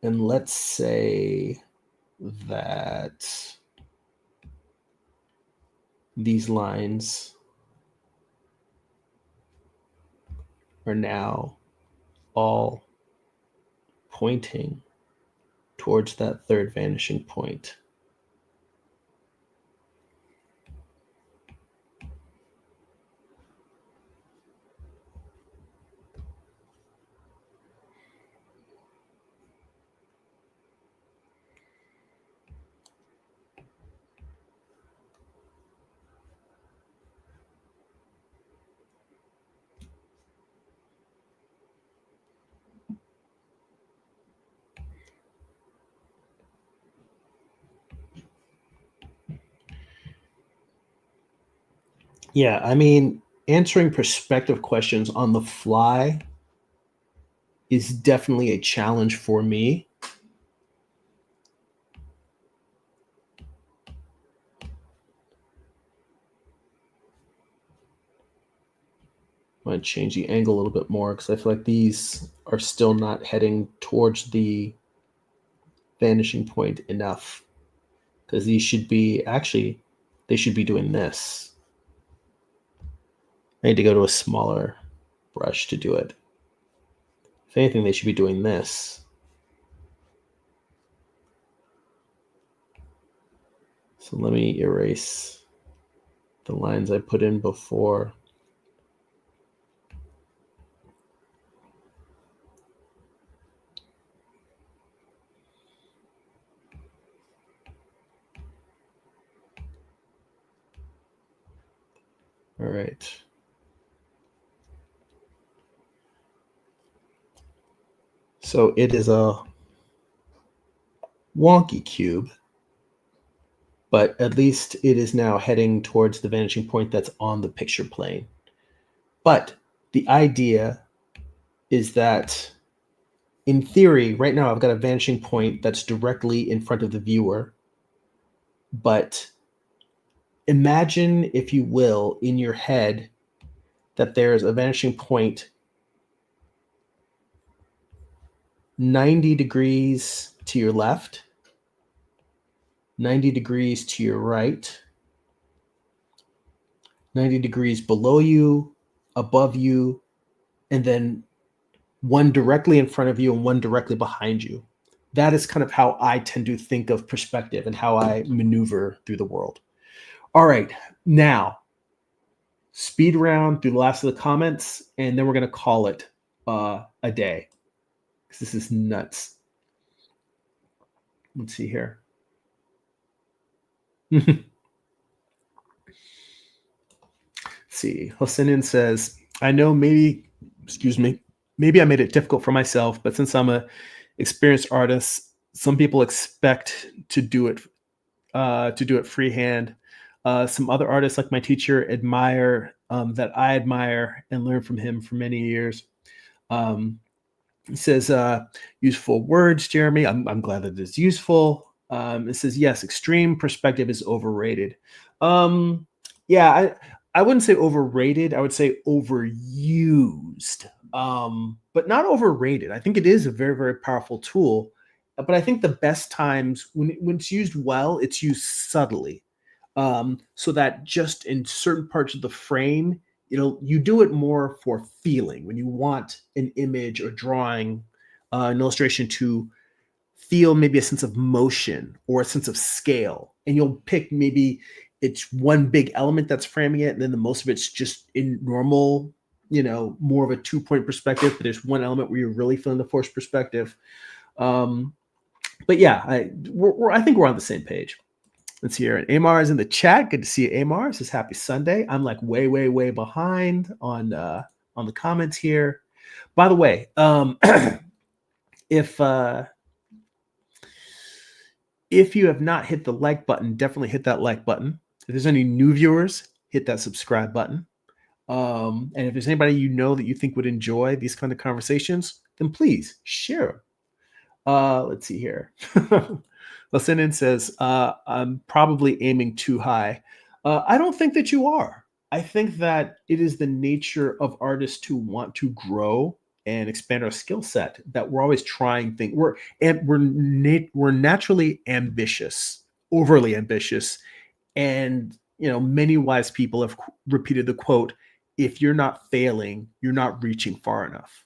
And let's say that these lines are now all pointing towards that third vanishing point. Yeah, I mean, answering perspective questions on the fly is definitely a challenge for me. I might change the angle a little bit more because I feel like these are still not heading towards the vanishing point enough. Because these should be actually, they should be doing this. I need to go to a smaller brush to do it. If anything, they should be doing this. So let me erase the lines I put in before. All right. So it is a wonky cube, but at least it is now heading towards the vanishing point that's on the picture plane. But the idea is that in theory, right now I've got a vanishing point that's directly in front of the viewer, but imagine, if you will, in your head that there's a vanishing point 90 degrees to your left, 90 degrees to your right, 90 degrees below you, above you, and then one directly in front of you and one directly behind you. That is kind of how I tend to think of perspective and how I maneuver through the world. All right, now speed round through the last of the comments, and then we're going to call it a day because this is nuts. Let's see here. Let's see. Hossein says, I know maybe, excuse me, maybe I made it difficult for myself, but since I'm a experienced artist, some people expect to do it freehand. Some other artists, like my teacher, admire that I admire and learn from him for many years. He says, useful words, Jeremy. I'm glad that it's useful. It says, yes, extreme perspective is overrated. Um, yeah, I wouldn't say overrated. I would say overused, but not overrated. I think it is a very, very powerful tool. But I think the best times when it's used well, it's used subtly, so that just in certain parts of the frame, you do it more for feeling when you want an image or drawing, an illustration to feel maybe a sense of motion or a sense of scale. And you'll pick maybe it's one big element that's framing it, and then the most of it's just in normal, more of a 2 point perspective. But there's one element where you're really feeling the force perspective. Um, but yeah, I think we're on the same page. Let's hear it. Amar is in the chat. Good to see you, Amar. It says happy Sunday. I'm like way, way, way behind on the comments here. By the way, if if you have not hit the like button, definitely hit that like button. If there's any new viewers, hit that subscribe button. And if there's anybody that you think would enjoy these kind of conversations, then please share. Let's see here. Lasinin says, I'm probably aiming too high. I don't think that you are. I think that it is the nature of artists to want to grow and expand our skill set, that we're always trying things. We're naturally ambitious, overly ambitious. And many wise people have repeated the quote, if you're not failing, you're not reaching far enough.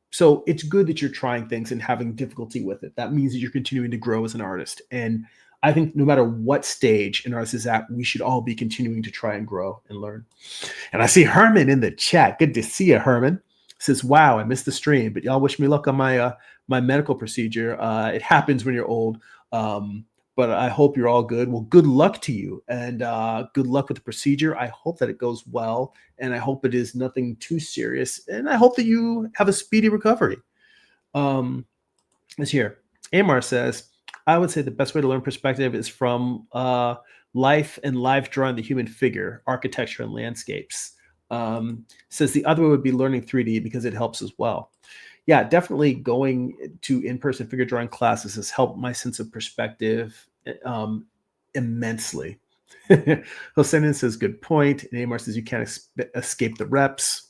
So it's good that you're trying things and having difficulty with it. That means that you're continuing to grow as an artist. And I think no matter what stage an artist is at, we should all be continuing to try and grow and learn. And I see Herman in the chat. Good to see you, Herman. Says, wow, I missed the stream, but y'all wish me luck on my medical procedure. It happens when you're old. But I hope you're all good. Well, good luck to you, and good luck with the procedure. I hope that it goes well, and I hope it is nothing too serious, and I hope that you have a speedy recovery. This here, Amar says, I would say the best way to learn perspective is from life and live drawing the human figure, architecture, and landscapes. Says the other way would be learning 3D because it helps as well. Yeah, definitely going to in-person figure drawing classes has helped my sense of perspective immensely. Hosenin says, good point. And Amar says, you can't escape the reps.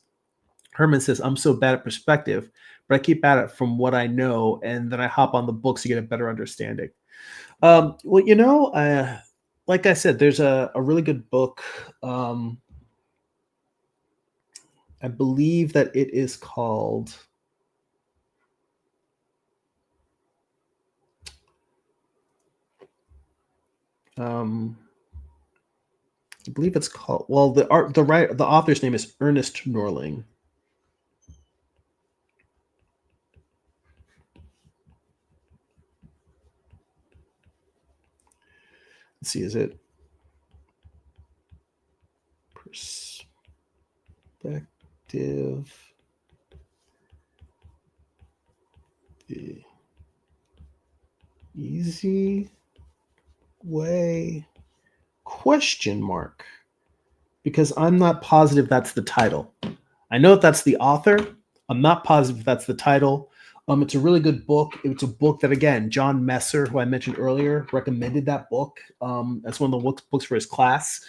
Herman says, I'm so bad at perspective, but I keep at it from what I know, and then I hop on the books to get a better understanding. Well, like I said, there's a really good book. I believe that it is called... I believe it's called... Well, the author's name is Ernest Norling. Let's see, is it perspective? The easy way? Question mark. Because I'm not positive that's the title. I know that's the author. I'm not positive that's the title. It's a really good book. It's a book that, again, Jon Messer, who I mentioned earlier, recommended that book as one of the books for his class.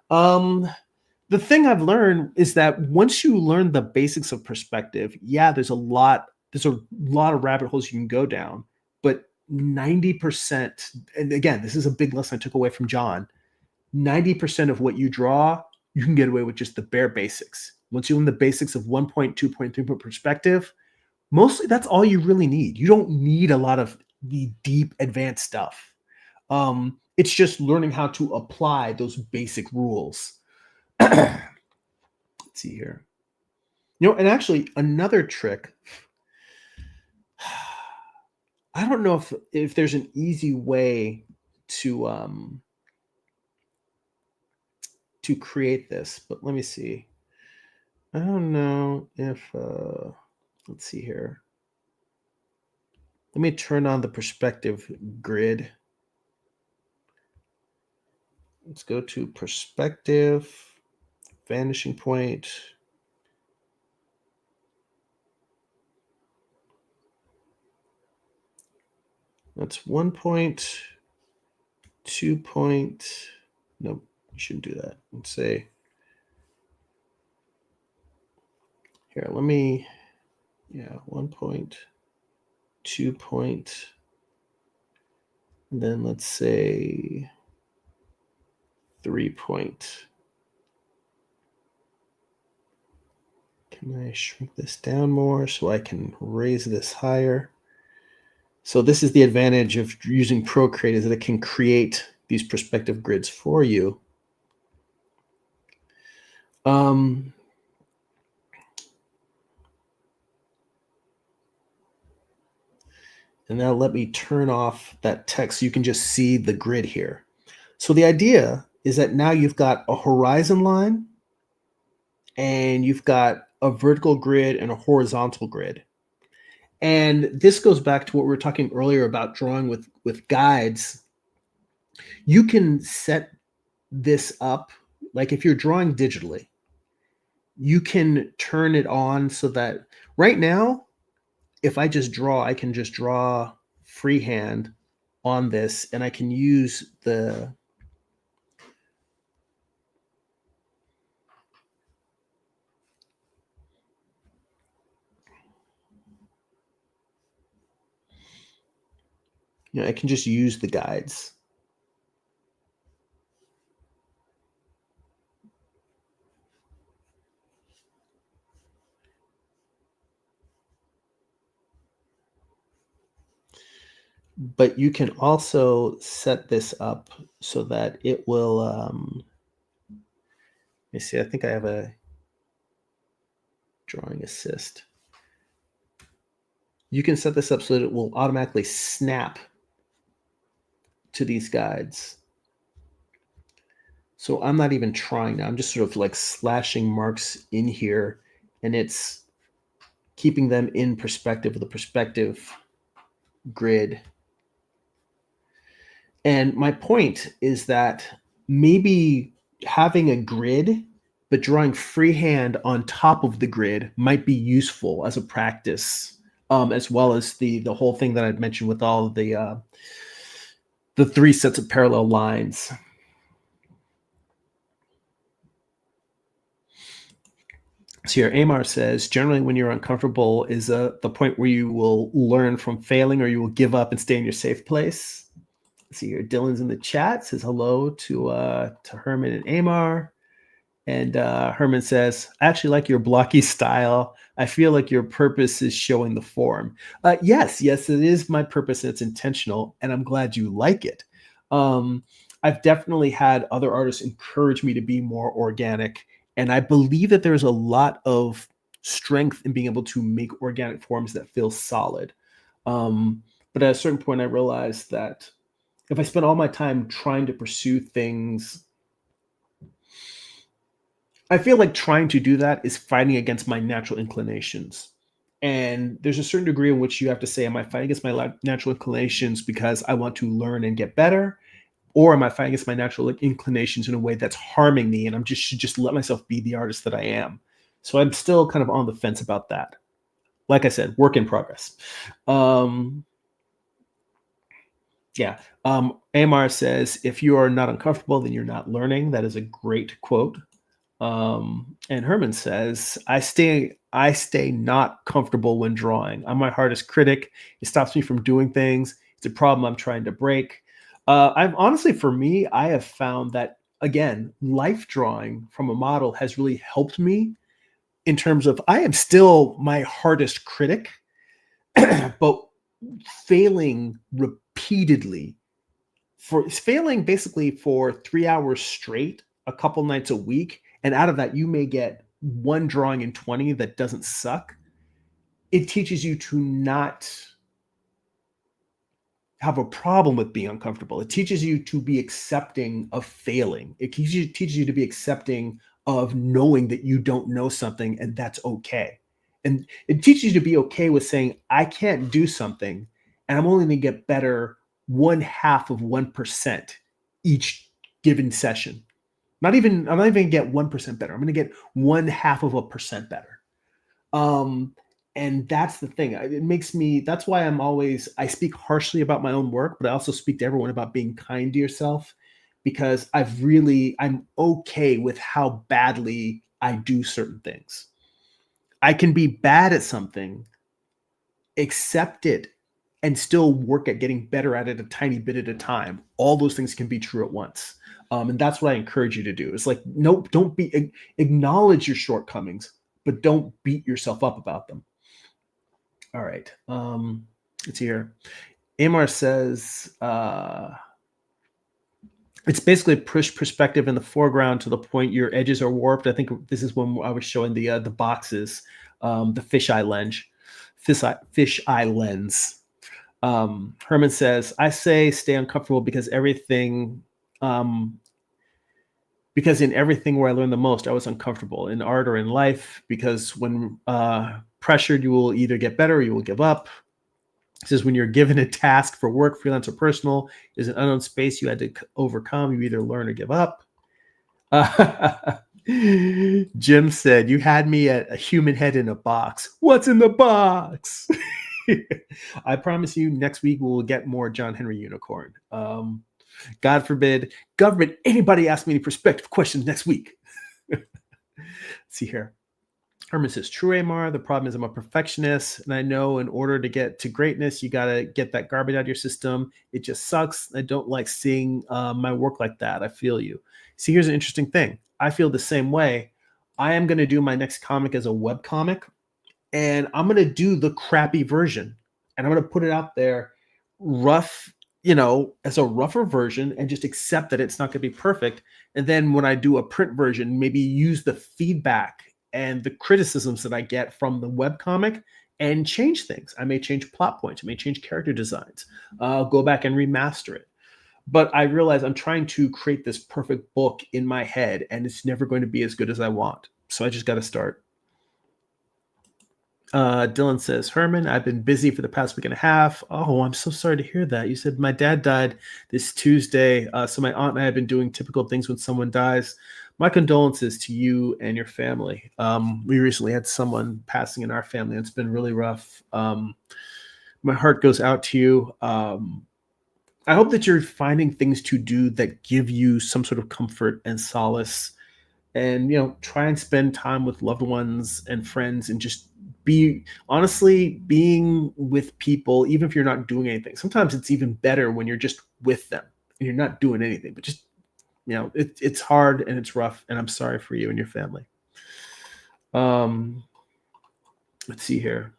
The thing I've learned is that once you learn the basics of perspective, yeah, there's a lot of rabbit holes you can go down, but 90%, and again, this is a big lesson I took away from John, 90% of what you draw, you can get away with just the bare basics. Once you learn the basics of 1 point, 2 point, 3 point perspective, mostly that's all you really need. You don't need a lot of the deep advanced stuff. It's just learning how to apply those basic rules. Let's see here. And actually another trick, I don't know if there's an easy way to create this, but let me see. I don't know if let's see here. Let me turn on the perspective grid. Let's go to perspective, vanishing point. That's 1 point. 2 point, no, you shouldn't do that. Let's say, here, let me, 1 point, 2 point, and then let's say 3 point. Can I shrink this down more so I can raise this higher? So this is the advantage of using Procreate, is that it can create these perspective grids for you. And now let me turn off that text so you can just see the grid here. So the idea is that now you've got a horizon line and you've got a vertical grid and a horizontal grid. And this goes back to what we were talking earlier about drawing with guides. You can set this up, like if you're drawing digitally, you can turn it on so that right now, if I just draw, I can just draw freehand on this, and I can use the I can just use the guides. But you can also set this up so that it will, let me see, I think I have a drawing assist. You can set this up so that it will automatically snap to these guides. So I'm not even trying now. I'm just sort of like slashing marks in here, and it's keeping them in perspective with a perspective grid. And my point is that maybe having a grid, but drawing freehand on top of the grid might be useful as a practice, as well as the whole thing that I'd mentioned with all of the 3 sets of parallel lines. So here, Amar says, generally when you're uncomfortable is the point where you will learn from failing or you will give up and stay in your safe place. Let's see here, Dylan's in the chat, says hello to Herman and Amar. And Herman says, I actually like your blocky style. I feel like your purpose is showing the form. Yes, it is my purpose and it's intentional. And I'm glad you like it. I've definitely had other artists encourage me to be more organic. And I believe that there's a lot of strength in being able to make organic forms that feel solid. But at a certain point, I realized that if I spend all my time trying to pursue things, I feel like trying to do that is fighting against my natural inclinations. And there's a certain degree in which you have to say, am I fighting against my natural inclinations because I want to learn and get better? Or am I fighting against my natural inclinations in a way that's harming me and should just let myself be the artist that I am? So I'm still kind of on the fence about that. Like I said, work in progress. Amar says, if you are not uncomfortable, then you're not learning. That is a great quote. And Herman says, I stay not comfortable when drawing. I'm my hardest critic. It stops me from doing things. It's a problem I'm trying to break. I've honestly, for me, I have found that, again, life drawing from a model has really helped me in terms of I am still my hardest critic, but failing repeatedly, failing basically for 3 hours straight, a couple nights a week. And out of that, you may get one drawing in 20 that doesn't suck. It teaches you to not have a problem with being uncomfortable. It teaches you to be accepting of failing. It teaches you to be accepting of knowing that you don't know something, and that's okay. And it teaches you to be okay with saying, I can't do something, and I'm only going to get better 0.5% each given session. I'm not even going to get 1% better. I'm going to get 0.5% better. And that's the thing. It makes me, that's why I speak harshly about my own work, but I also speak to everyone about being kind to yourself, because I'm okay with how badly I do certain things. I can be bad at something, accept it, and still work at getting better at it a tiny bit at a time. All those things can be true at once. And that's what I encourage you to do. It's like, nope, acknowledge your shortcomings, but don't beat yourself up about them. All right. It's here. Amar says, it's basically push perspective in the foreground to the point your edges are warped. I think this is when I was showing the boxes, the fisheye lens. Herman says, I say stay uncomfortable because in everything where I learned the most, I was uncomfortable in art or in life, because when pressured, you will either get better or you will give up. It says when you're given a task for work, freelance or personal, is an unknown space you had to overcome. You either learn or give up. Jim said, you had me at a human head in a box. What's in the box? I promise you next week we'll get more John Henry Unicorn. God forbid, government, anybody ask me any perspective questions next week. Let's see here. Herman says, true, Amar. The problem is I'm a perfectionist, and I know in order to get to greatness, you got to get that garbage out of your system. It just sucks. I don't like seeing my work like that. I feel you. See, here's an interesting thing. I feel the same way. I am going to do my next comic as a web comic, and I'm going to do the crappy version, and I'm going to put it out there rough, as a rougher version, and just accept that it's not going to be perfect. And then when I do a print version, maybe use the feedback and the criticisms that I get from the webcomic and change things. I may change plot points. I may change character designs. Go back and remaster it. But I realize I'm trying to create this perfect book in my head, and it's never going to be as good as I want. So I just got to start. Dylan says, Herman, I've been busy for the past week and a half. Oh, I'm so sorry to hear that. You said my dad died this Tuesday. So my aunt and I have been doing typical things when someone dies. My condolences to you and your family. We recently had someone passing in our family. It's been really rough. My heart goes out to you. I hope that you're finding things to do that give you some sort of comfort and solace, and, try and spend time with loved ones and friends, and just being with people, even if you're not doing anything. Sometimes it's even better when you're just with them and you're not doing anything, but just, it's hard and it's rough, and I'm sorry for you and your family. Let's see here.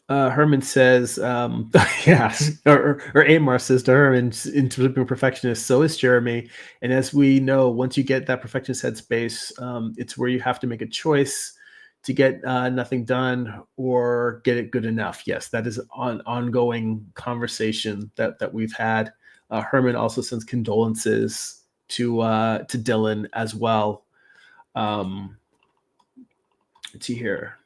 Herman says, yes, or Amar says to Herman, in terms of being a perfectionist, so is Jeremy. And as we know, once you get that perfectionist headspace, it's where you have to make a choice to get nothing done or get it good enough. Yes, that is an ongoing conversation that we've had. Herman also sends condolences to Dylan as well. Let's see here.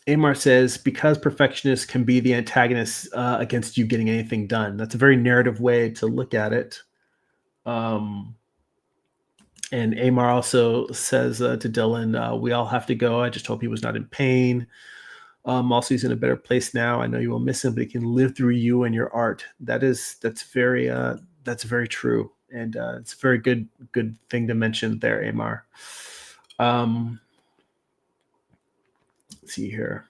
Amar says, because perfectionists can be the antagonists against you getting anything done. That's a very narrative way to look at it. And Amar also says to Dylan, we all have to go. I just hope he was not in pain. Also, he's in a better place now. I know you will miss him, but he can live through you and your art. That's very true. And it's a very good thing to mention there, Amar. Let's see here.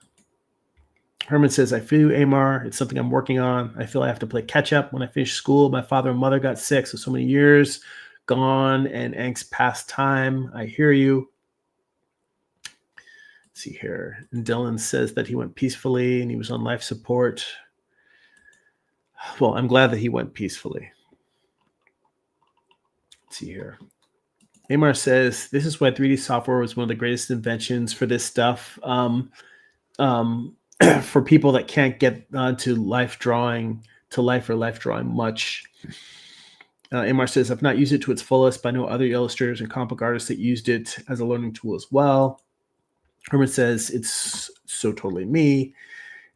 Herman says, I feel you, Amar. It's something I'm working on. I feel I have to play catch up. When I finished school, my father and mother got sick, so many years gone and angst past time. I hear you. Let's see here. And Dylan says that he went peacefully and he was on life support. Well, I'm glad that he went peacefully. Let's see here. Amar says, this is why 3D software was one of the greatest inventions for this stuff. For people that can't get to life drawing much. Amar says, I've not used it to its fullest, but I know other illustrators and comic book artists that used it as a learning tool as well. Herman says, it's so totally me.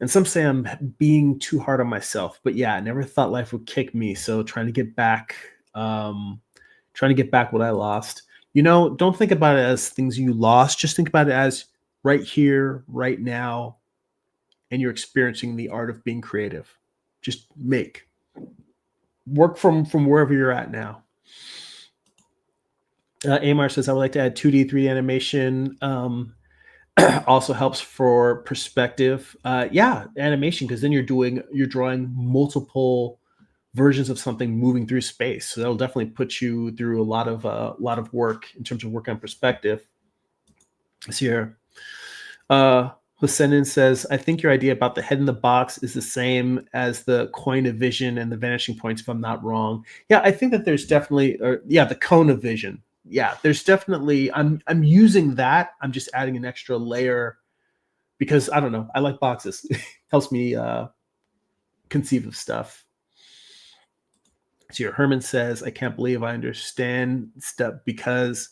And some say I'm being too hard on myself. But yeah, I never thought life would kick me. So trying to get back what I lost. don't think about it as things you lost. Just think about it as right here, right now, and you're experiencing the art of being creative. Just work from wherever you're at now. Amar says, I would like to add 2D, 3D animation. Also helps for perspective. Yeah, animation, because then you're drawing multiple versions of something moving through space. So that'll definitely put you through a lot of work in terms of work on perspective. This here. Hossein says, I think your idea about the head in the box is the same as the coin of vision and the vanishing points, if I'm not wrong. Yeah, I think that there's definitely, the cone of vision. Yeah, there's definitely, I'm using that. I'm just adding an extra layer because I don't know. I like boxes. It helps me conceive of stuff. So your Herman says, I can't believe I understand stuff because,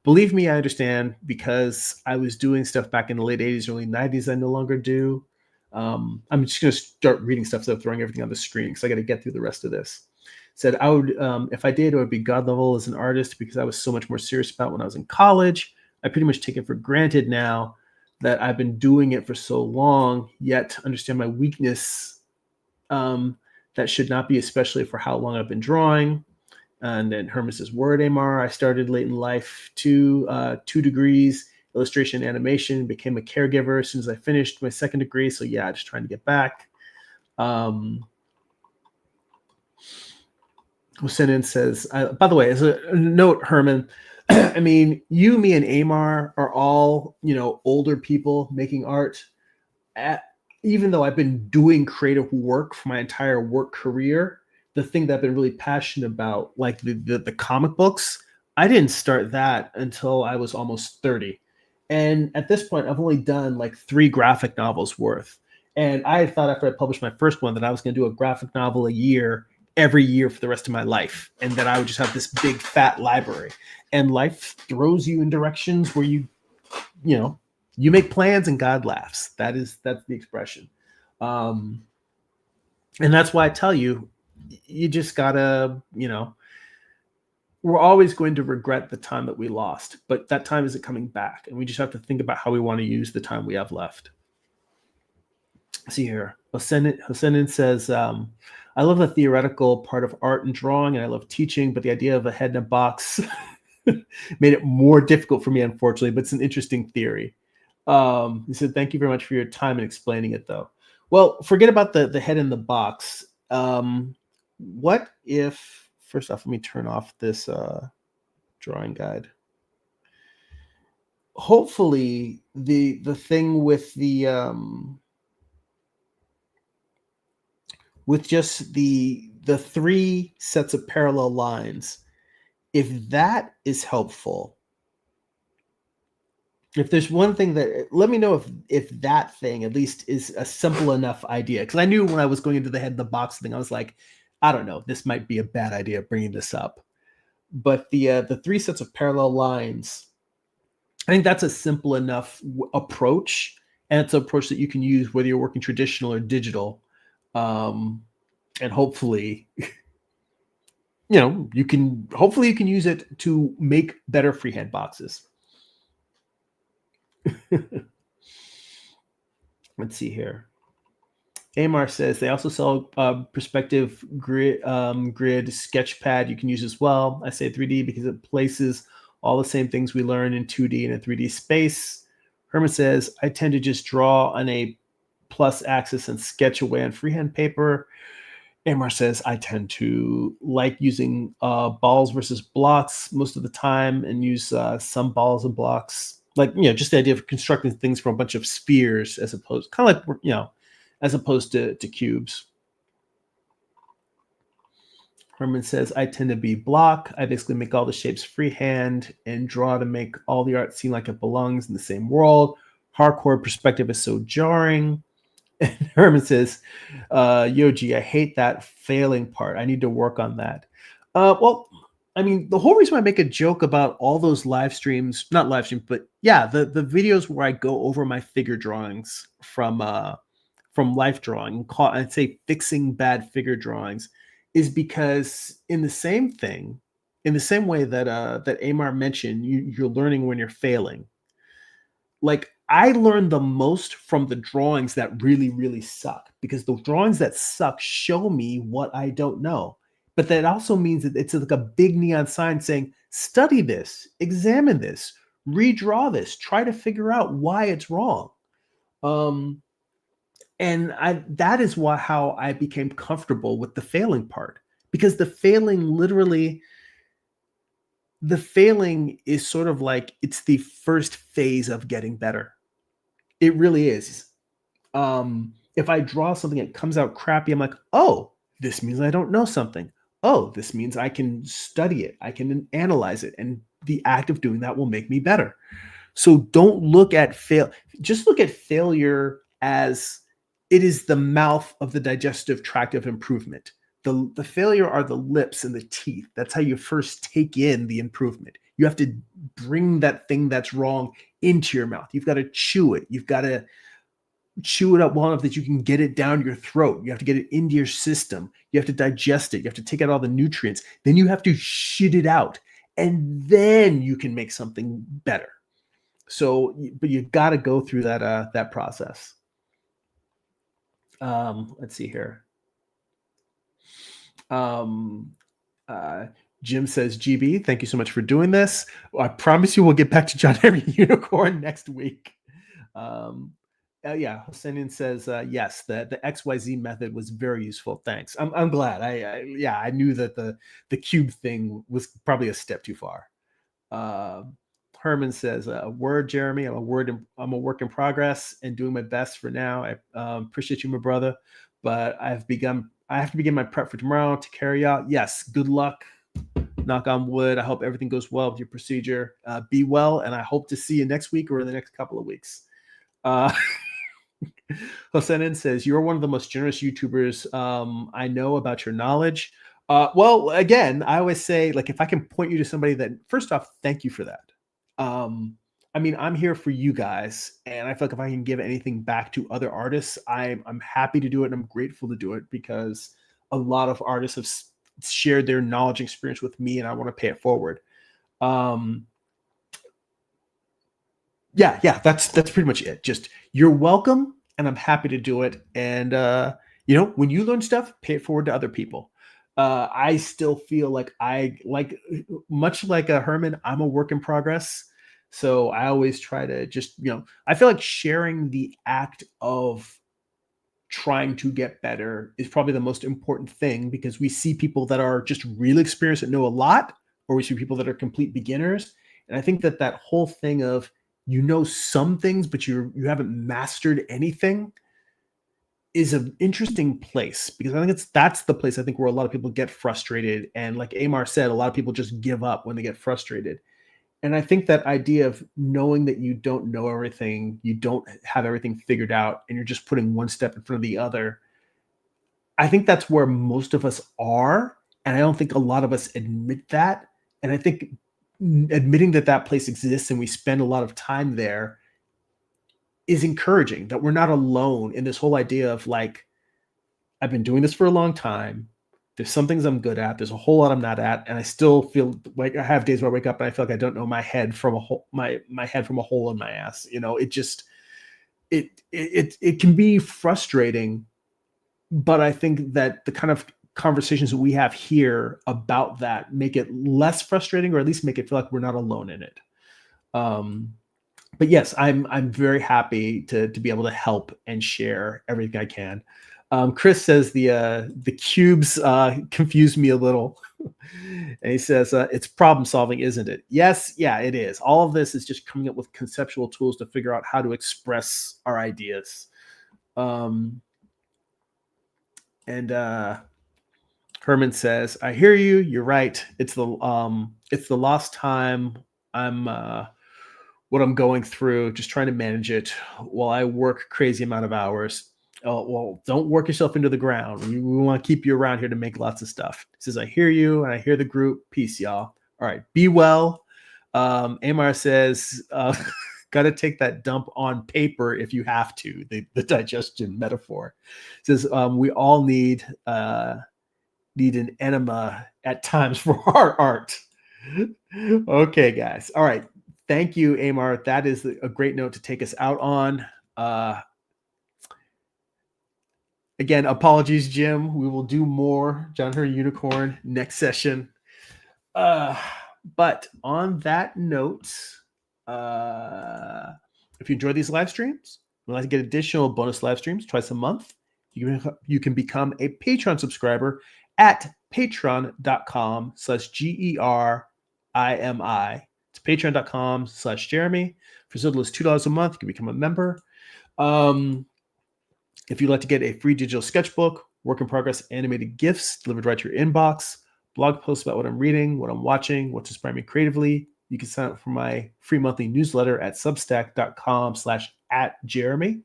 believe me, I understand because I was doing stuff back in the late 80s, early 90s I no longer do. I'm just going to start reading stuff instead of throwing everything on the screen because I got to get through the rest of this. Said, I would, if I did, it would be God level as an artist because I was so much more serious about when I was in college. I pretty much take it for granted now that I've been doing it for so long, yet understand my weakness. That should not be, especially for how long I've been drawing. And then Herman says, word Amar, I started late in life too, 2 degrees, illustration and animation, became a caregiver as soon as I finished my 2nd degree. So yeah, just trying to get back. Hossein says, by the way, as a note, Herman, I mean, you, me, and Amar are all, older people making art. Even though I've been doing creative work for my entire work career, the thing that I've been really passionate about, like the comic books, I didn't start that until I was almost 30. And at this point, I've only done like 3 graphic novels worth. And I thought after I published my first one that I was going to do a graphic novel a year, every year for the rest of my life. And that I would just have this big fat library. And life throws you in directions where you make plans and God laughs. That's the expression. And that's why I tell you, you just gotta, we're always going to regret the time that we lost, but that time isn't coming back. And we just have to think about how we want to use the time we have left. See here. Hossein says, I love the theoretical part of art and drawing, and I love teaching, but the idea of a head in a box made it more difficult for me, unfortunately, but it's an interesting theory. He said, thank you very much for your time in explaining it, though. Well, forget about the head in the box. What if, first off, let me turn off this drawing guide. Hopefully, the thing with with just the 3 sets of parallel lines, if that is helpful, if there's one thing that, let me know if that thing at least is a simple enough idea. Because I knew when I was going into the head of the box thing, I was like, I don't know, this might be a bad idea bringing this up. But the 3 sets of parallel lines, I think that's a simple enough approach, and it's an approach that you can use whether you're working traditional or digital, and hopefully, you can use it to make better freehand boxes. Let's see here. Amar says they also sell perspective grid sketchpad you can use as well. I say 3D because it places all the same things we learn in 2D in a 3D space. Herman says, I tend to just draw on a plus axis and sketch away on freehand paper. Amar says, I tend to like using balls versus blocks most of the time and use some balls and blocks. Like, just the idea of constructing things from a bunch of spheres as opposed, kind of like, as opposed to cubes. Herman says, I tend to be block. I basically make all the shapes freehand and draw to make all the art seem like it belongs in the same world. Hardcore perspective is so jarring. And Herman says, Yoji, I hate that failing part. I need to work on that. Well, I mean, the whole reason why I make a joke about all those live streams, not live streams, but yeah, the videos where I go over my figure drawings from life drawing, I'd say fixing bad figure drawings, is because in the same thing, in the same way that that Amar mentioned, you're learning when you're failing. Like I learned the most from the drawings that really, really suck because the drawings that suck show me what I don't know. But that also means that it's like a big neon sign saying, study this, examine this, redraw this, try to figure out why it's wrong. Um, and that is how I became comfortable with the failing part because the failing is sort of like it's the first phase of getting better. It really is. If I draw something that comes out crappy, I'm like, oh, this means I don't know something. Oh, this means I can study it. I can analyze it. And the act of doing that will make me better. So don't look at just look at failure as it is the mouth of the digestive tract of improvement. The failure are the lips and the teeth. That's how you first take in the improvement. You have to bring that thing that's wrong into your mouth. You've got to chew it. You've got to chew it up well enough that you can get it down your throat. You have to get it into your system. You have to digest it. You have to take out all the nutrients. Then you have to shit it out. And then you can make something better. So, but you've got to go through that process. Let's see here. Jim says, GB, thank you so much for doing this. I promise you we'll get back to John Henry Unicorn next week. Yeah, Hossein says, yes, the XYZ method was very useful. Thanks. I'm glad. I knew that the cube thing was probably a step too far. Herman says, word, Jeremy, I'm a work in progress and doing my best for now. I appreciate you, my brother, but I have to begin my prep for tomorrow to carry out. Yes, good luck. Knock on wood. I hope everything goes well with your procedure. Be well, and I hope to see you next week or in the next couple of weeks. Hosenin says, you're one of the most generous YouTubers I know about your knowledge. Well, again, I always say, like, if I can point you to somebody that, first off, thank you for that. I mean, I'm here for you guys, and I feel like if I can give anything back to other artists, I'm happy to do it, and I'm grateful to do it because a lot of artists have shared their knowledge and experience with me, and I want to pay it forward. Yeah, that's pretty much it. Just you're welcome, and I'm happy to do it. And when you learn stuff, pay it forward to other people. I still feel like much like a Herman, I'm a work in progress. So I always try to just, I feel like sharing the act of trying to get better is probably the most important thing because we see people that are just really experienced and know a lot, or we see people that are complete beginners. And I think that whole thing of, some things, but you haven't mastered anything is an interesting place because I think that's the place I think where a lot of people get frustrated. And like Amar said, a lot of people just give up when they get frustrated. And I think that idea of knowing that you don't know everything, you don't have everything figured out, and you're just putting one step in front of the other, I think that's where most of us are. And I don't think a lot of us admit that. And I think admitting that place exists and we spend a lot of time there is encouraging, that we're not alone in this whole idea of like, I've been doing this for a long time. There's some things I'm good at. There's a whole lot I'm not at. And I still feel like I have days where I wake up and I feel like I don't know my head from a hole, my head from a hole in my ass. It just, it can be frustrating, but I think that the kind of conversations that we have here about that make it less frustrating, or at least make it feel like we're not alone in it. But yes, I'm very happy to be able to help and share everything I can. Chris says the cubes confuse me a little. And he says, it's problem solving, isn't it? Yes, yeah, it is. All of this is just coming up with conceptual tools to figure out how to express our ideas. And Herman says, I hear you. You're right. It's the lost time. What I'm going through, just trying to manage it while I work crazy amount of hours. Oh, well, don't work yourself into the ground. We want to keep you around here to make lots of stuff. He says, I hear you, and I hear the group. Peace, y'all. All right, be well. Amar says, got to take that dump on paper if you have to, the digestion metaphor. He says, we all need an enema at times for our art. Okay, guys. All right. Thank you, Amar. That is a great note to take us out on. Again, apologies, Jim. We will do more John Her Unicorn next session. But on that note, if you enjoy these live streams, we'd like to get additional bonus live streams twice a month. You can become a Patreon subscriber at patreon.com/GERIMI. It's patreon.com/Jeremy. For as little as $2 a month, you can become a member. If you'd like to get a free digital sketchbook, work in progress animated GIFs delivered right to your inbox, blog posts about what I'm reading, what I'm watching, what's inspiring me creatively, you can sign up for my free monthly newsletter at substack.com/@Jeremy.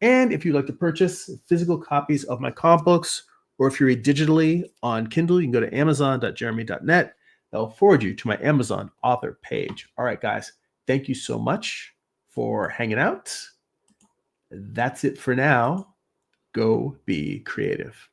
And if you'd like to purchase physical copies of my comic books, or if you read digitally on Kindle, you can go to amazon.jeremy.net. That'll forward you to my Amazon author page. All right, guys, thank you so much for hanging out. That's it for now. Go be creative.